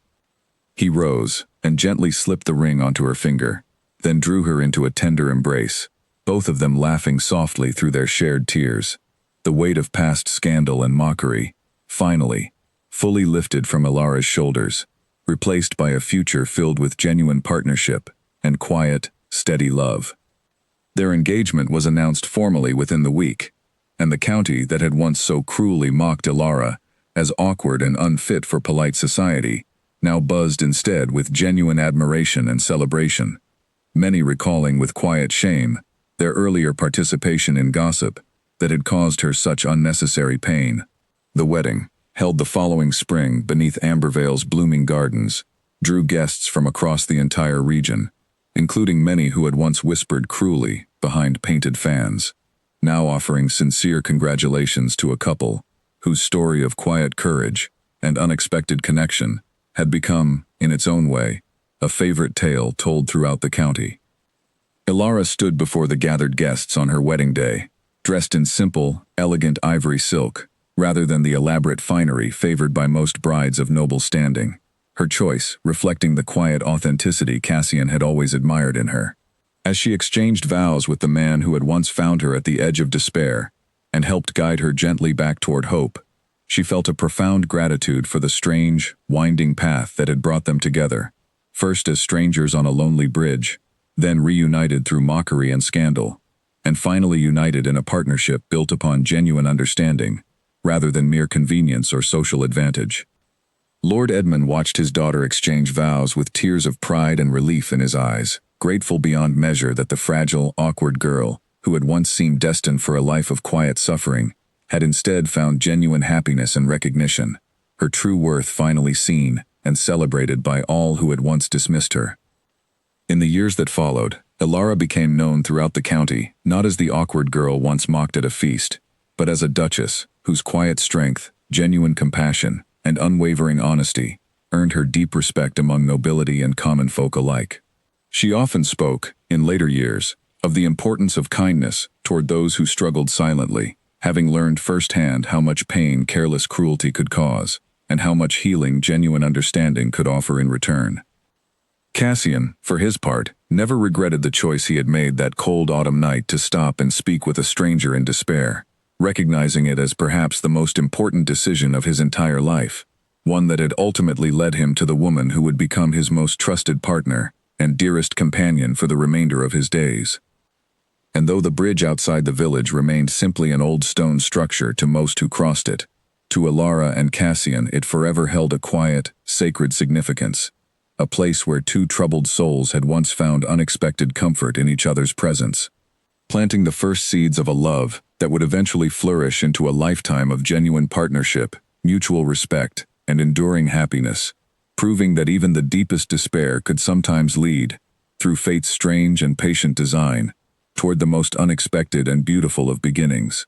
He rose and gently slipped the ring onto her finger, then drew her into a tender embrace, both of them laughing softly through their shared tears. The weight of past scandal and mockery, finally, fully lifted from Ilara's shoulders, replaced by a future filled with genuine partnership and quiet, steady love. Their engagement was announced formally within the week, and the county that had once so cruelly mocked Ilara as awkward and unfit for polite society now buzzed instead with genuine admiration and celebration, many recalling with quiet shame their earlier participation in gossip that had caused her such unnecessary pain. The wedding, held the following spring beneath Ambervale's blooming gardens, drew guests from across the entire region, including many who had once whispered cruelly behind painted fans, now offering sincere congratulations to a couple whose story of quiet courage and unexpected connection had become, in its own way, a favorite tale told throughout the county. Ilara stood before the gathered guests on her wedding day, dressed in simple, elegant ivory silk, rather than the elaborate finery favored by most brides of noble standing, her choice reflecting the quiet authenticity Cassian had always admired in her. As she exchanged vows with the man who had once found her at the edge of despair and helped guide her gently back toward hope, she felt a profound gratitude for the strange, winding path that had brought them together, first as strangers on a lonely bridge, then reunited through mockery and scandal, and finally united in a partnership built upon genuine understanding, rather than mere convenience or social advantage. Lord Edmund watched his daughter exchange vows with tears of pride and relief in his eyes, grateful beyond measure that the fragile, awkward girl, who had once seemed destined for a life of quiet suffering, had instead found genuine happiness and recognition, her true worth finally seen and celebrated by all who had once dismissed her. In the years that followed, Ilara became known throughout the county not as the awkward girl once mocked at a feast, but as a duchess whose quiet strength, genuine compassion, and unwavering honesty earned her deep respect among nobility and common folk alike. She often spoke, in later years, of the importance of kindness toward those who struggled silently, having learned firsthand how much pain careless cruelty could cause, and how much healing genuine understanding could offer in return. Cassian, for his part, never regretted the choice he had made that cold autumn night to stop and speak with a stranger in despair, recognizing it as perhaps the most important decision of his entire life, one that had ultimately led him to the woman who would become his most trusted partner and dearest companion for the remainder of his days. And though the bridge outside the village remained simply an old stone structure to most who crossed it, to Ilara and Cassian it forever held a quiet, sacred significance, a place where two troubled souls had once found unexpected comfort in each other's presence, planting the first seeds of a love that would eventually flourish into a lifetime of genuine partnership, mutual respect, and enduring happiness, proving that even the deepest despair could sometimes lead, through fate's strange and patient design, toward the most unexpected and beautiful of beginnings.